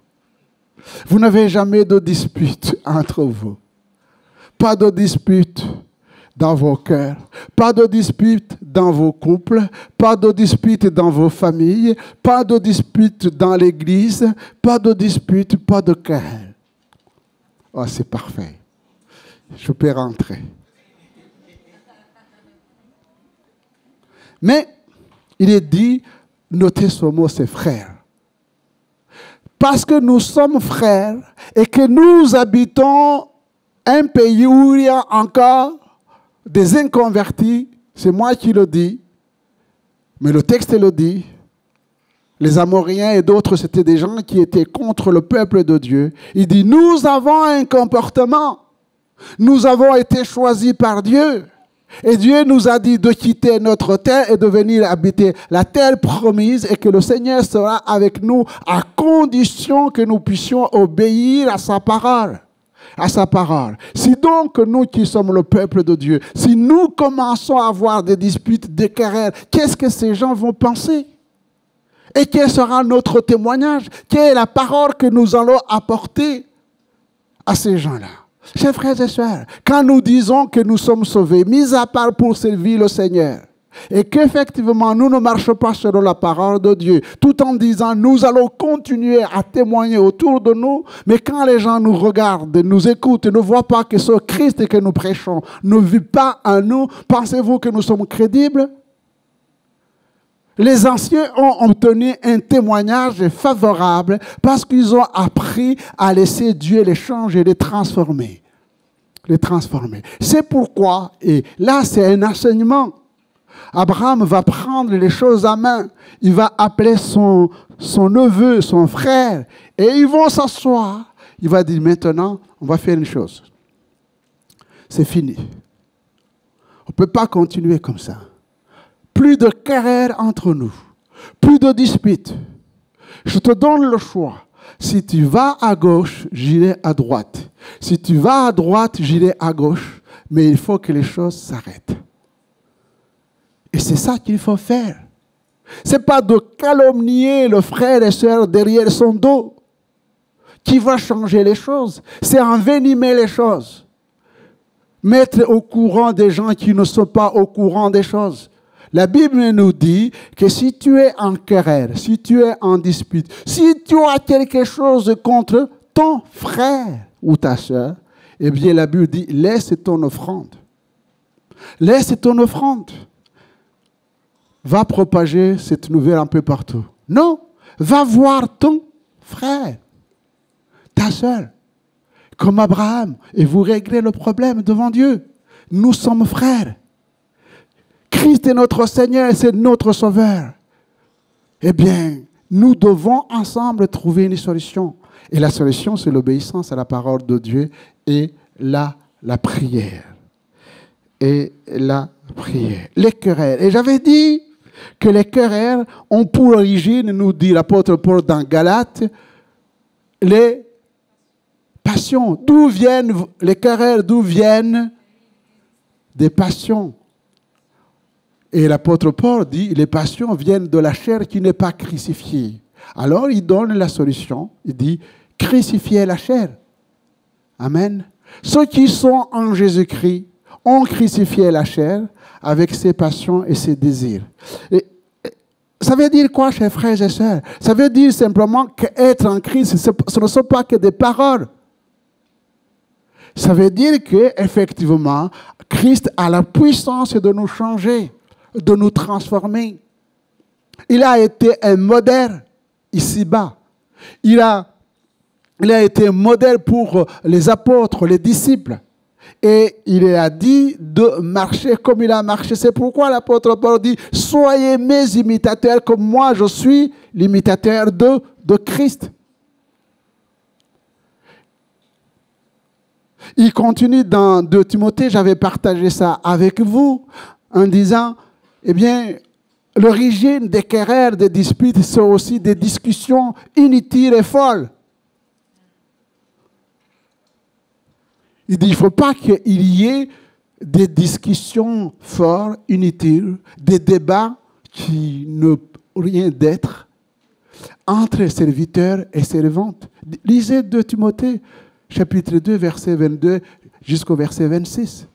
Vous n'avez jamais de dispute entre vous. Pas de dispute dans vos cœurs, pas de dispute dans vos couples, pas de dispute dans vos familles, pas de dispute dans l'église, pas de dispute, pas de querelle. Oh, c'est parfait. Je peux rentrer. Mais il est dit, notez ce mot, c'est frère. Parce que nous sommes frères et que nous habitons un pays où il y a encore des inconvertis, c'est moi qui le dis, mais le texte le dit. Les Amoréens et d'autres, c'était des gens qui étaient contre le peuple de Dieu. Il dit, nous avons un comportement. Nous avons été choisis par Dieu. Et Dieu nous a dit de quitter notre terre et de venir habiter la terre promise et que le Seigneur sera avec nous à condition que nous puissions obéir à sa parole. À sa parole. Si donc nous qui sommes le peuple de Dieu, si nous commençons à avoir des disputes, des querelles, qu'est-ce que ces gens vont penser? Et quel sera notre témoignage? Quelle est la parole que nous allons apporter à ces gens-là? Chers frères et sœurs, quand nous disons que nous sommes sauvés, mis à part pour servir le Seigneur, et qu'effectivement nous ne marchons pas selon la parole de Dieu, tout en disant nous allons continuer à témoigner autour de nous, mais quand les gens nous regardent, nous écoutent, ne voient pas que ce Christ que nous prêchons ne vit pas en nous, pensez-vous que nous sommes crédibles? Les anciens ont obtenu un témoignage favorable parce qu'ils ont appris à laisser Dieu les changer, les transformer. C'est pourquoi, et là c'est un enseignement, Abraham va prendre les choses à main. Il va appeler son neveu, son frère, et ils vont s'asseoir. Il va dire maintenant, on va faire une chose. C'est fini. On ne peut pas continuer comme ça. Plus de querelles entre nous, plus de disputes. Je te donne le choix. Si tu vas à gauche, j'irai à droite. Si tu vas à droite, j'irai à gauche. Mais il faut que les choses s'arrêtent. Et c'est ça qu'il faut faire. Ce n'est pas de calomnier le frère et sœur derrière son dos qui va changer les choses. C'est envenimer les choses. Mettre au courant des gens qui ne sont pas au courant des choses. La Bible nous dit que si tu es en querelle, si tu es en dispute, si tu as quelque chose contre ton frère ou ta sœur, eh bien la Bible dit, laisse ton offrande. Laisse ton offrande. Va propager cette nouvelle un peu partout. Non, va voir ton frère, ta sœur, comme Abraham, et vous réglez le problème devant Dieu. Nous sommes frères. Christ est notre Seigneur, c'est notre Sauveur. Eh bien, nous devons ensemble trouver une solution. Et la solution, c'est l'obéissance à la parole de Dieu et la prière. Et la prière. Les querelles. Et j'avais dit que les querelles ont pour origine, nous dit l'apôtre Paul dans Galates, les passions. D'où viennent les querelles? D'où viennent des passions? Et l'apôtre Paul dit, les passions viennent de la chair qui n'est pas crucifiée. Alors il donne la solution, il dit, crucifiez la chair. Amen. Ceux qui sont en Jésus-Christ ont crucifié la chair avec ses passions et ses désirs. Et ça veut dire quoi, chers frères et sœurs? Ça veut dire simplement qu'être en Christ, ce ne sont pas que des paroles. Ça veut dire qu'effectivement, Christ a la puissance de nous changer, de nous transformer. Il a été un modèle ici-bas. Il a été un modèle pour les apôtres, les disciples. Et il a dit de marcher comme il a marché. C'est pourquoi l'apôtre Paul dit, soyez mes imitateurs comme moi je suis l'imitateur de Christ. Il continue dans 2 Timothée, j'avais partagé ça avec vous, en disant, eh bien, l'origine des querelles, des disputes, c'est aussi des discussions inutiles et folles. Il dit, il ne faut pas qu'il y ait des discussions folles, inutiles, des débats qui n'ont rien d'être entre serviteurs et servantes. Lisez 2 Timothée, chapitre 2, verset 22 jusqu'au verset 26.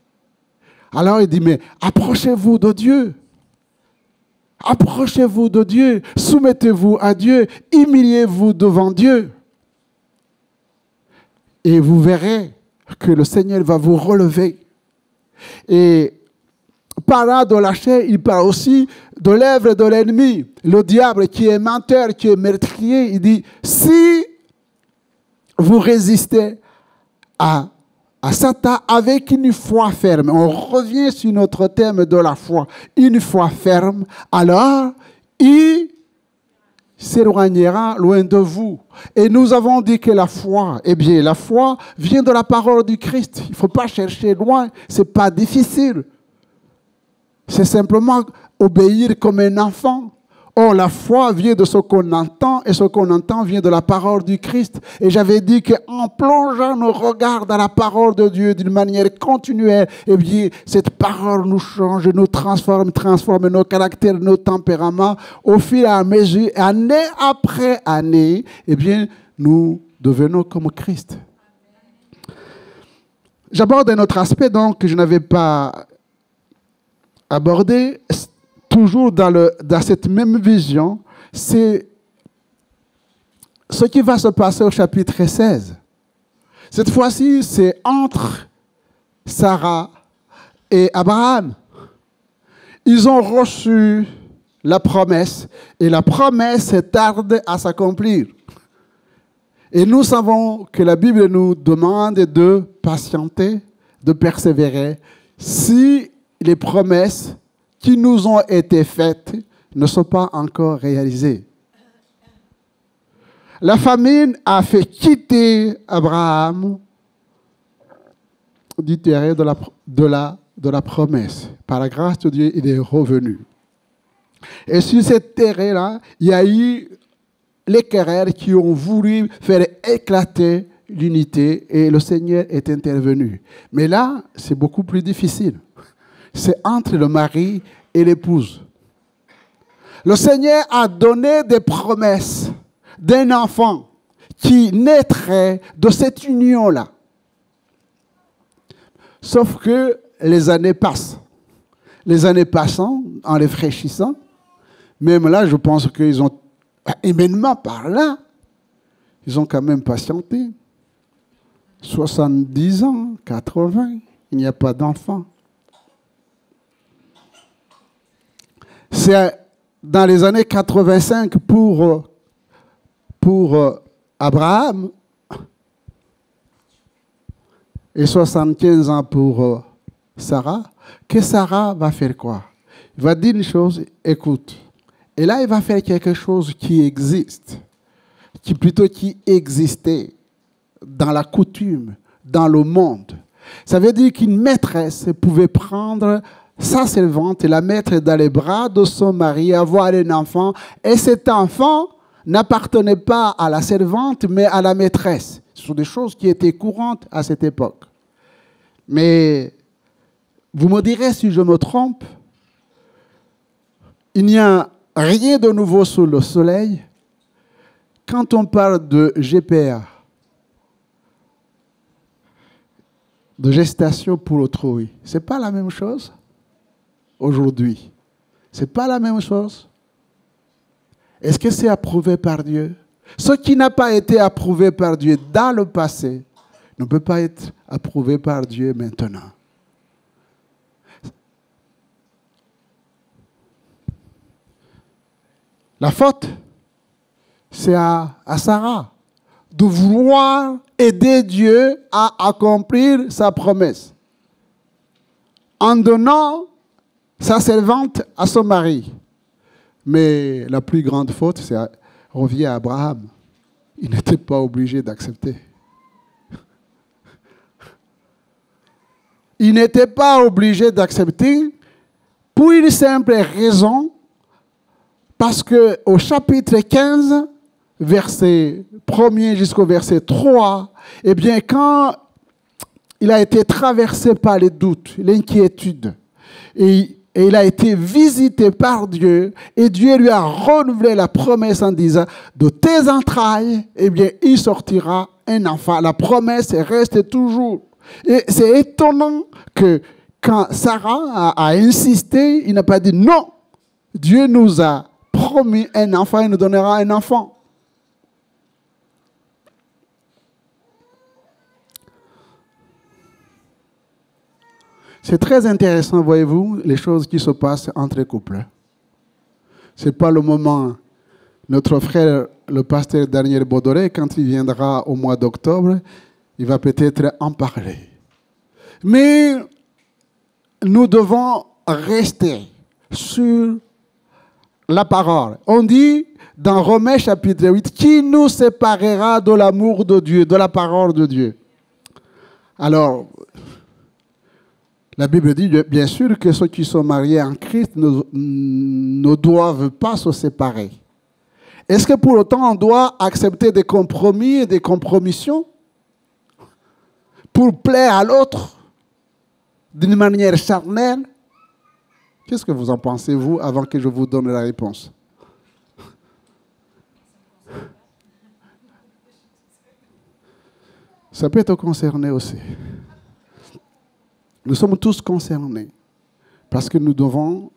Alors il dit, mais approchez-vous de Dieu. Approchez-vous de Dieu. Soumettez-vous à Dieu. Humiliez-vous devant Dieu. Et vous verrez que le Seigneur va vous relever. Et parlant de la chair, il parle aussi de l'œuvre de l'ennemi. Le diable qui est menteur, qui est meurtrier, il dit, si vous résistez à Satan avec une foi ferme, on revient sur notre thème de la foi, une foi ferme, alors il s'éloignera loin de vous. Et nous avons dit que la foi, eh bien, la foi vient de la parole du Christ. Il ne faut pas chercher loin, ce n'est pas difficile. C'est simplement obéir comme un enfant, Or, la foi vient de ce qu'on entend, et ce qu'on entend vient de la parole du Christ. Et j'avais dit qu'en plongeant nos regards dans la parole de Dieu d'une manière continuelle, eh bien, cette parole nous change, nous transforme nos caractères, nos tempéraments. Au fil et à mesure, année après année, eh bien, nous devenons comme Christ. J'aborde un autre aspect, donc, que je n'avais pas abordé. Toujours dans cette même vision, c'est ce qui va se passer au chapitre 16. Cette fois-ci, c'est entre Sarah et Abraham. Ils ont reçu la promesse et la promesse tarde à s'accomplir. Et nous savons que la Bible nous demande de patienter, de persévérer si les promesses qui nous ont été faites ne sont pas encore réalisées. La famine a fait quitter Abraham du terrain de la promesse. Par la grâce de Dieu, il est revenu. Et sur ce terrain-là, il y a eu les querelles qui ont voulu faire éclater l'unité et le Seigneur est intervenu. Mais là, c'est beaucoup plus difficile. C'est entre le mari et l'épouse. Le Seigneur a donné des promesses d'un enfant qui naîtrait de cette union-là. Sauf que les années passent. Les années passant, en les fraîchissant, même là, je pense qu'ils ont, humainement par là, ils ont quand même patienté. 70 ans, 80, il n'y a pas d'enfant. C'est dans les années 85 pour Abraham et 75 ans pour Sarah, que Sarah va faire quoi? Il va dire une chose, écoute. Et là, il va faire quelque chose qui existe, qui existait dans la coutume, dans le monde. Ça veut dire qu'une maîtresse pouvait prendre sa servante et la mettre dans les bras de son mari, avoir un enfant, et cet enfant n'appartenait pas à la servante, mais à la maîtresse. Ce sont des choses qui étaient courantes à cette époque. Mais vous me direz si je me trompe, il n'y a rien de nouveau sous le soleil. Quand on parle de GPA, de gestation pour autrui, ce n'est pas la même chose aujourd'hui. Ce n'est pas la même chose. Est-ce que c'est approuvé par Dieu? Ce qui n'a pas été approuvé par Dieu dans le passé ne peut pas être approuvé par Dieu maintenant. La faute, c'est à Sarah de vouloir aider Dieu à accomplir sa promesse en donnant sa servante à son mari. Mais la plus grande faute, revient à Abraham. Il n'était pas obligé d'accepter. Il n'était pas obligé d'accepter pour une simple raison, parce qu'au chapitre 15, verset 1er jusqu'au verset 3, eh bien, quand il a été traversé par les doutes, l'inquiétude, et il a été visité par Dieu, et Dieu lui a renouvelé la promesse en disant, de tes entrailles, eh bien, il sortira un enfant. La promesse reste toujours. Et c'est étonnant que quand Sarah a insisté, il n'a pas dit non. Dieu nous a promis un enfant, il nous donnera un enfant. C'est très intéressant, voyez-vous, les choses qui se passent entre couples. Ce n'est pas le moment. Notre frère, le pasteur Daniel Baudoré, quand il viendra au mois d'octobre, il va peut-être en parler. Mais nous devons rester sur la parole. On dit dans Romains chapitre 8, qui nous séparera de l'amour de Dieu, de la parole de Dieu? Alors, La Bible dit bien sûr que ceux qui sont mariés en Christ ne doivent pas se séparer. Est-ce que pour autant on doit accepter des compromis et des compromissions pour plaire à l'autre d'une manière charnelle? Qu'est-ce que vous en pensez, vous, avant que je vous donne la réponse? Ça peut être concerné aussi. Nous sommes tous concernés parce que nous devons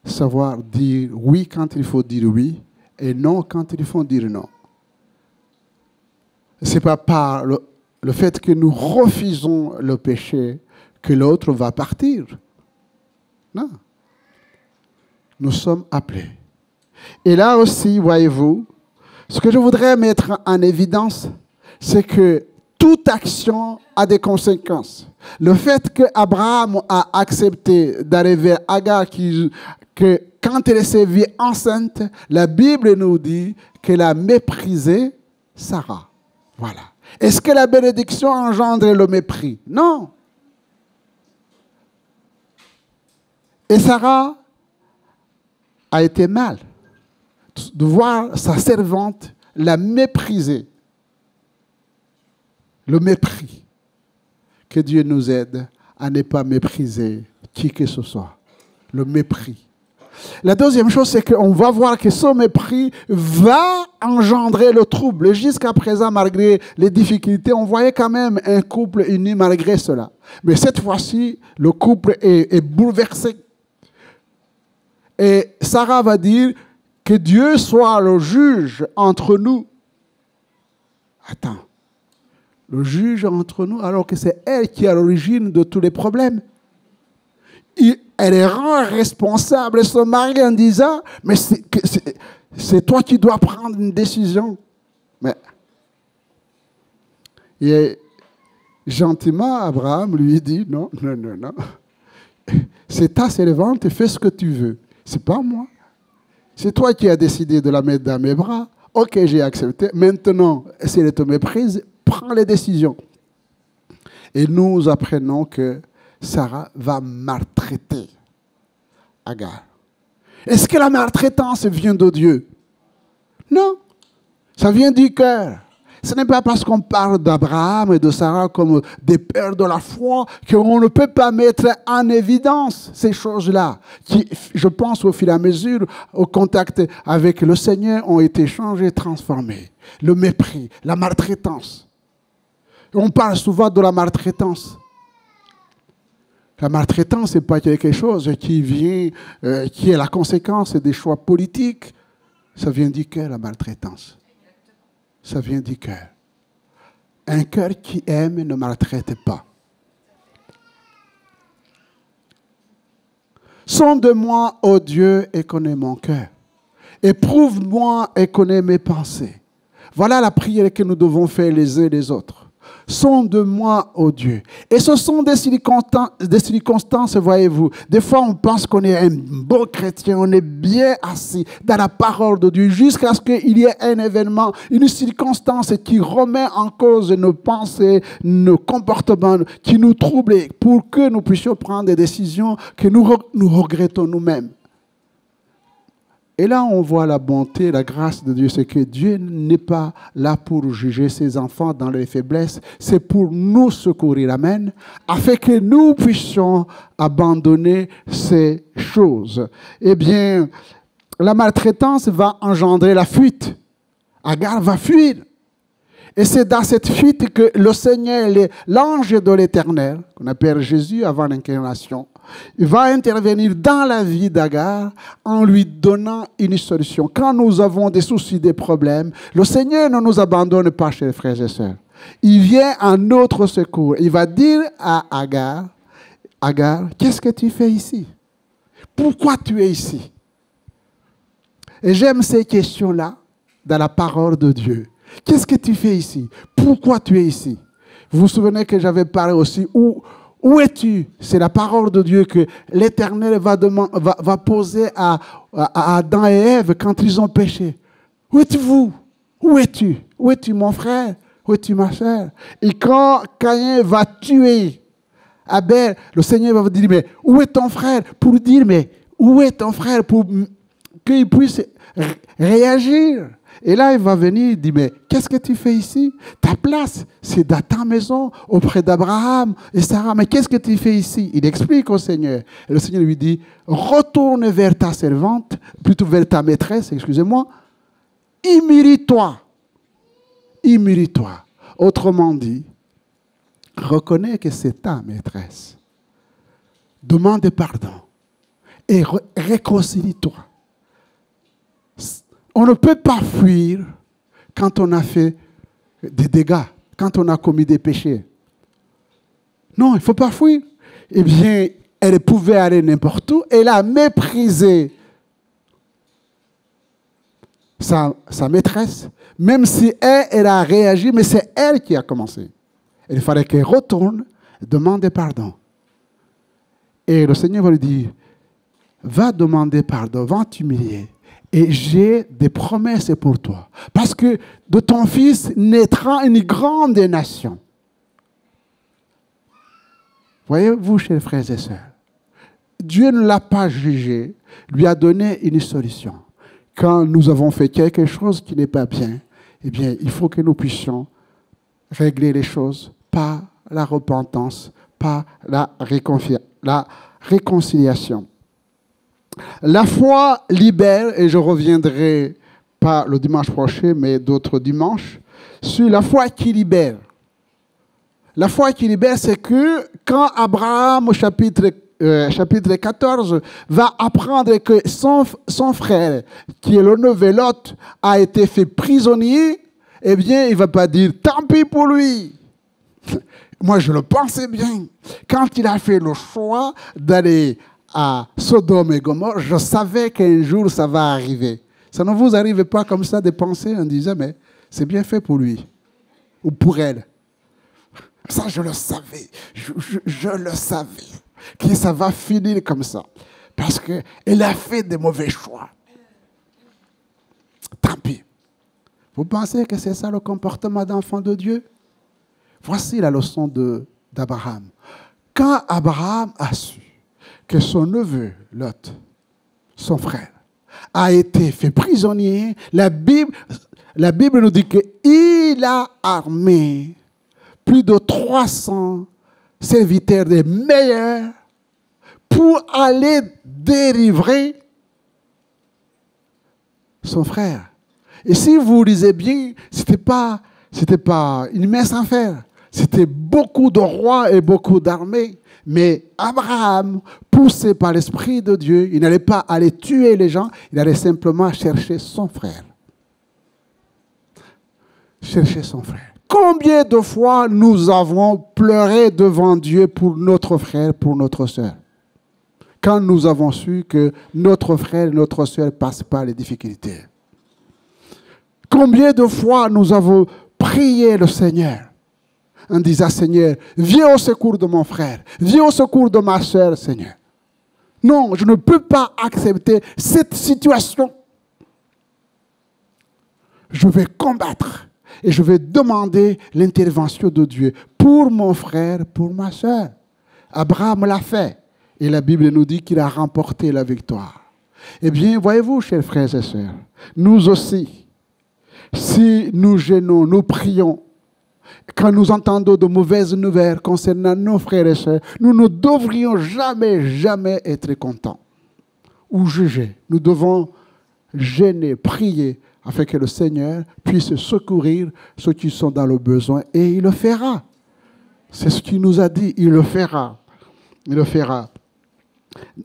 savoir dire oui quand il faut dire oui et non quand il faut dire non. Ce n'est pas par le fait que nous refusons le péché que l'autre va partir. Non. Nous sommes appelés. Et là aussi, voyez-vous, ce que je voudrais mettre en évidence, c'est que toute action a des conséquences. Le fait qu'Abraham a accepté d'arriver à Agar, que quand elle s'est vue enceinte, la Bible nous dit qu'elle a méprisé Sarah. Voilà. Est-ce que la bénédiction engendre le mépris? Non. Et Sarah a été mal de voir sa servante la mépriser. Le mépris. Que Dieu nous aide à ne pas mépriser qui que ce soit. Le mépris. La deuxième chose, c'est qu'on va voir que ce mépris va engendrer le trouble. Jusqu'à présent, malgré les difficultés, on voyait quand même un couple uni malgré cela. Mais cette fois-ci, le couple est bouleversé. Et Sarah va dire que Dieu soit le juge entre nous. Attends. Le juge entre nous, alors que c'est elle qui est à l'origine de tous les problèmes. Elle rend responsable son mari en disant, mais c'est toi qui dois prendre une décision. Mais et gentiment, Abraham lui dit, non. C'est ta servante, fais ce que tu veux. C'est pas moi. C'est toi qui as décidé de la mettre dans mes bras. Ok, j'ai accepté. Maintenant, si elle te méprise, prends les décisions. Et nous apprenons que Sarah va maltraiter Agar. Est-ce que la maltraitance vient de Dieu? Non. Ça vient du cœur. Ce n'est pas parce qu'on parle d'Abraham et de Sarah comme des pères de la foi qu'on ne peut pas mettre en évidence ces choses-là qui, je pense, au fur et à mesure, au contact avec le Seigneur, ont été changées, transformées. Le mépris, la maltraitance. On parle souvent de la maltraitance. La maltraitance, ce n'est pas quelque chose qui vient, qui est la conséquence des choix politiques. Ça vient du cœur, la maltraitance. Ça vient du cœur. Un cœur qui aime ne maltraite pas. Sonde-moi, ô Dieu, et connais mon cœur. Éprouve-moi et connais mes pensées. Voilà la prière que nous devons faire les uns les autres. Sonde-moi, ô Dieu. Et ce sont des circonstances, voyez-vous. Des fois, on pense qu'on est un bon chrétien, on est bien assis dans la parole de Dieu, jusqu'à ce qu'il y ait un événement, une circonstance qui remet en cause nos pensées, nos comportements, qui nous trouble, pour que nous puissions prendre des décisions que nous regrettons nous-mêmes. Et là, on voit la bonté, la grâce de Dieu. C'est que Dieu n'est pas là pour juger ses enfants dans les faiblesses. C'est pour nous secourir, amen, afin que nous puissions abandonner ces choses. Eh bien, la maltraitance va engendrer la fuite. Agar va fuir. Et c'est dans cette fuite que le Seigneur, l'ange de l'Éternel, qu'on appelle Jésus avant l'incarnation, il va intervenir dans la vie d'Agar en lui donnant une solution. Quand nous avons des soucis, des problèmes, le Seigneur ne nous abandonne pas, chers frères et sœurs. Il vient à notre secours. Il va dire à Agar, Agar, qu'est-ce que tu fais ici? Pourquoi tu es ici? Et j'aime ces questions-là dans la parole de Dieu. Qu'est-ce que tu fais ici? Pourquoi tu es ici? Vous vous souvenez que j'avais parlé aussi où es-tu? C'est la parole de Dieu que l'Éternel va poser à Adam et Ève quand ils ont péché. Où êtes-vous? Où es-tu? Où es-tu mon frère? Où es-tu ma sœur? Et quand Caïn va tuer Abel, le Seigneur va vous dire, mais où est ton frère? Pour dire, mais où est ton frère? Pour qu'il puisse réagir. Et là, il va venir, il dit, mais qu'est-ce que tu fais ici? Ta place, c'est dans ta maison, auprès d'Abraham et Sarah. Mais qu'est-ce que tu fais ici? Il explique au Seigneur. Et le Seigneur lui dit, retourne vers ta servante, plutôt vers ta maîtresse, excusez-moi, humilie-toi. Humilie-toi. Autrement dit, reconnais que c'est ta maîtresse. Demande pardon et réconcilie-toi. On ne peut pas fuir quand on a fait des dégâts, quand on a commis des péchés. Non, il ne faut pas fuir. Eh bien, elle pouvait aller n'importe où. Elle a méprisé sa maîtresse, même si elle a réagi, mais c'est elle qui a commencé. Il fallait qu'elle retourne, demande pardon. Et le Seigneur va lui dire, va demander pardon, va t'humilier. Et j'ai des promesses pour toi. Parce que de ton fils naîtra une grande nation. Voyez-vous, chers frères et sœurs, Dieu ne l'a pas jugé, lui a donné une solution. Quand nous avons fait quelque chose qui n'est pas bien, eh bien, il faut que nous puissions régler les choses par la repentance, par la réconciliation. La foi libère, et je reviendrai pas le dimanche prochain, mais d'autres dimanches, sur la foi qui libère. La foi qui libère, c'est que quand Abraham, au chapitre 14, va apprendre que son frère, qui est le neveu Lot, a été fait prisonnier, eh bien, il ne va pas dire « tant pis pour lui ». Moi, je le pensais bien. Quand il a fait le choix d'aller à Sodome et Gomorrhe, je savais qu'un jour, ça va arriver. Ça ne vous arrive pas comme ça de penser en disant « mais c'est bien fait pour lui » ou pour elle. Ça, je le savais. Je le savais. Que ça va finir comme ça. Parce qu'elle a fait des mauvais choix. Tant pis. Vous pensez que c'est ça le comportement d'enfant de Dieu? Voici la leçon d'Abraham. Quand Abraham a su que son neveu, Lot, son frère, a été fait prisonnier, la Bible nous dit qu'il a armé plus de 300 serviteurs des meilleurs pour aller délivrer son frère. Et si vous lisez bien, c'était pas une mince affaire. C'était beaucoup de rois et beaucoup d'armées. Mais Abraham, poussé par l'Esprit de Dieu, il n'allait pas aller tuer les gens, il allait simplement chercher son frère. Chercher son frère. Combien de fois nous avons pleuré devant Dieu pour notre frère, pour notre soeur, quand nous avons su que notre frère et notre soeur passent par les difficultés. Combien de fois nous avons prié le Seigneur en disant, Seigneur, viens au secours de mon frère, viens au secours de ma soeur, Seigneur. Non, je ne peux pas accepter cette situation. Je vais combattre et je vais demander l'intervention de Dieu pour mon frère, pour ma soeur. Abraham l'a fait et la Bible nous dit qu'il a remporté la victoire. Eh bien, voyez-vous, chers frères et sœurs, nous aussi, si nous gênons, nous prions, quand nous entendons de mauvaises nouvelles concernant nos frères et sœurs, nous ne devrions jamais être contents ou juger. Nous devons gêner, prier, afin que le Seigneur puisse secourir ceux qui sont dans le besoin, et il le fera. C'est ce qu'il nous a dit, il le fera. Il le fera.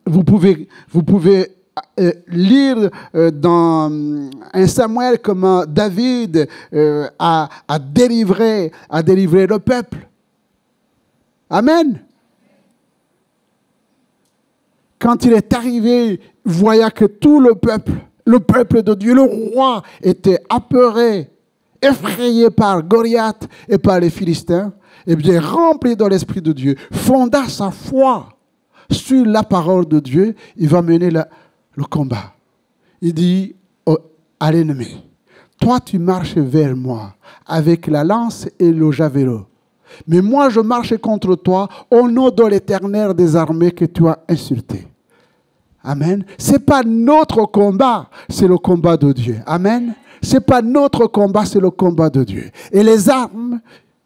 Vous pouvez lire dans 1 Samuel comment David a délivré le peuple. Amen. Quand il est arrivé, voyant que tout le peuple de Dieu, le roi, était apeuré, effrayé par Goliath et par les Philistins, eh bien, rempli de l'Esprit de Dieu, fonda sa foi sur la parole de Dieu, il va mener le combat. Il dit à l'ennemi, toi tu marches vers moi avec la lance et le javelot, Mais moi, je marche contre toi au nom de l'Éternel des armées que tu as insulté. Amen. Ce n'est pas notre combat, c'est le combat de Dieu. Amen. Ce n'est pas notre combat, c'est le combat de Dieu. Et les armes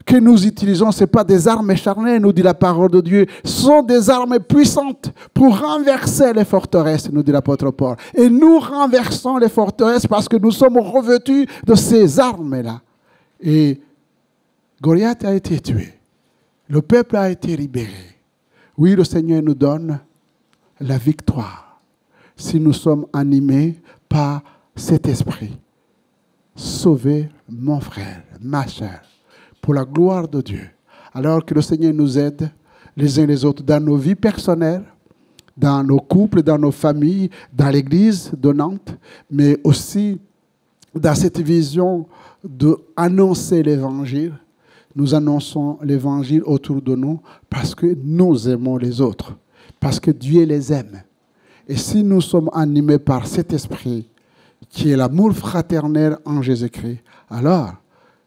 que nous utilisons, ce n'est pas des armes charnelles, nous dit la parole de Dieu. Ce sont des armes puissantes pour renverser les forteresses, nous dit l'apôtre Paul. Et nous renversons les forteresses parce que nous sommes revêtus de ces armes-là. Et Goliath a été tué. Le peuple a été libéré. Oui, le Seigneur nous donne la victoire si nous sommes animés par cet esprit. Sauvez mon frère, ma soeur, pour la gloire de Dieu. Alors que le Seigneur nous aide les uns les autres dans nos vies personnelles, dans nos couples, dans nos familles, dans l'église de Nantes, mais aussi dans cette vision d'annoncer l'évangile. Nous annonçons l'évangile autour de nous parce que nous aimons les autres, parce que Dieu les aime. Et si nous sommes animés par cet esprit qui est l'amour fraternel en Jésus-Christ, alors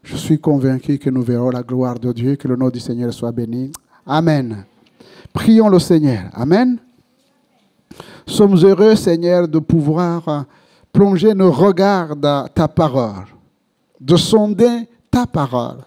je suis convaincu que nous verrons la gloire de Dieu, que le nom du Seigneur soit béni. Amen. Prions le Seigneur. Amen. Sommes heureux, Seigneur, de pouvoir plonger nos regards dans ta parole, de sonder ta parole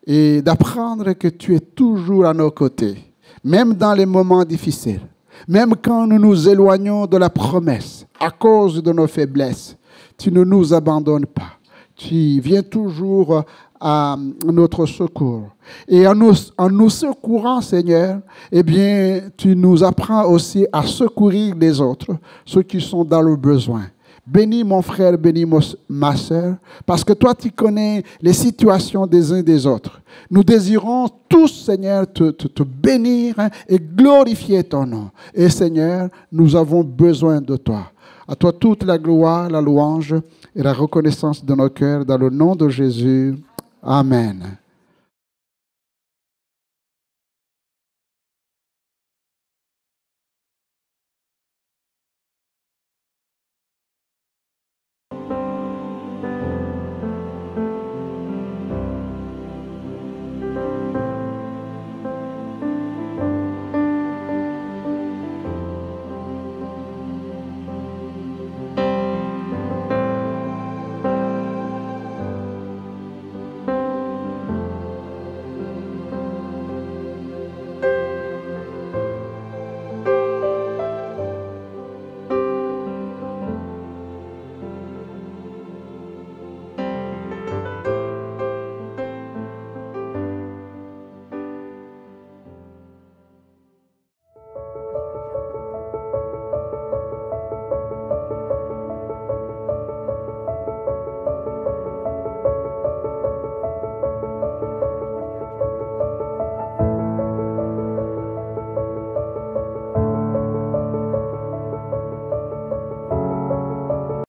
et d'apprendre que tu es toujours à nos côtés, même dans les moments difficiles, même quand nous nous éloignons de la promesse à cause de nos faiblesses. Tu ne nous abandonnes pas. Tu viens toujours à notre secours. Et en nous secourant, Seigneur, eh bien, tu nous apprends aussi à secourir les autres, ceux qui sont dans le besoin. Bénis mon frère, bénis ma soeur, parce que toi, tu connais les situations des uns des autres. Nous désirons tous, Seigneur, te bénir et glorifier ton nom. Et Seigneur, nous avons besoin de toi. À toi toute la gloire, la louange et la reconnaissance de nos cœurs, dans le nom de Jésus. Amen.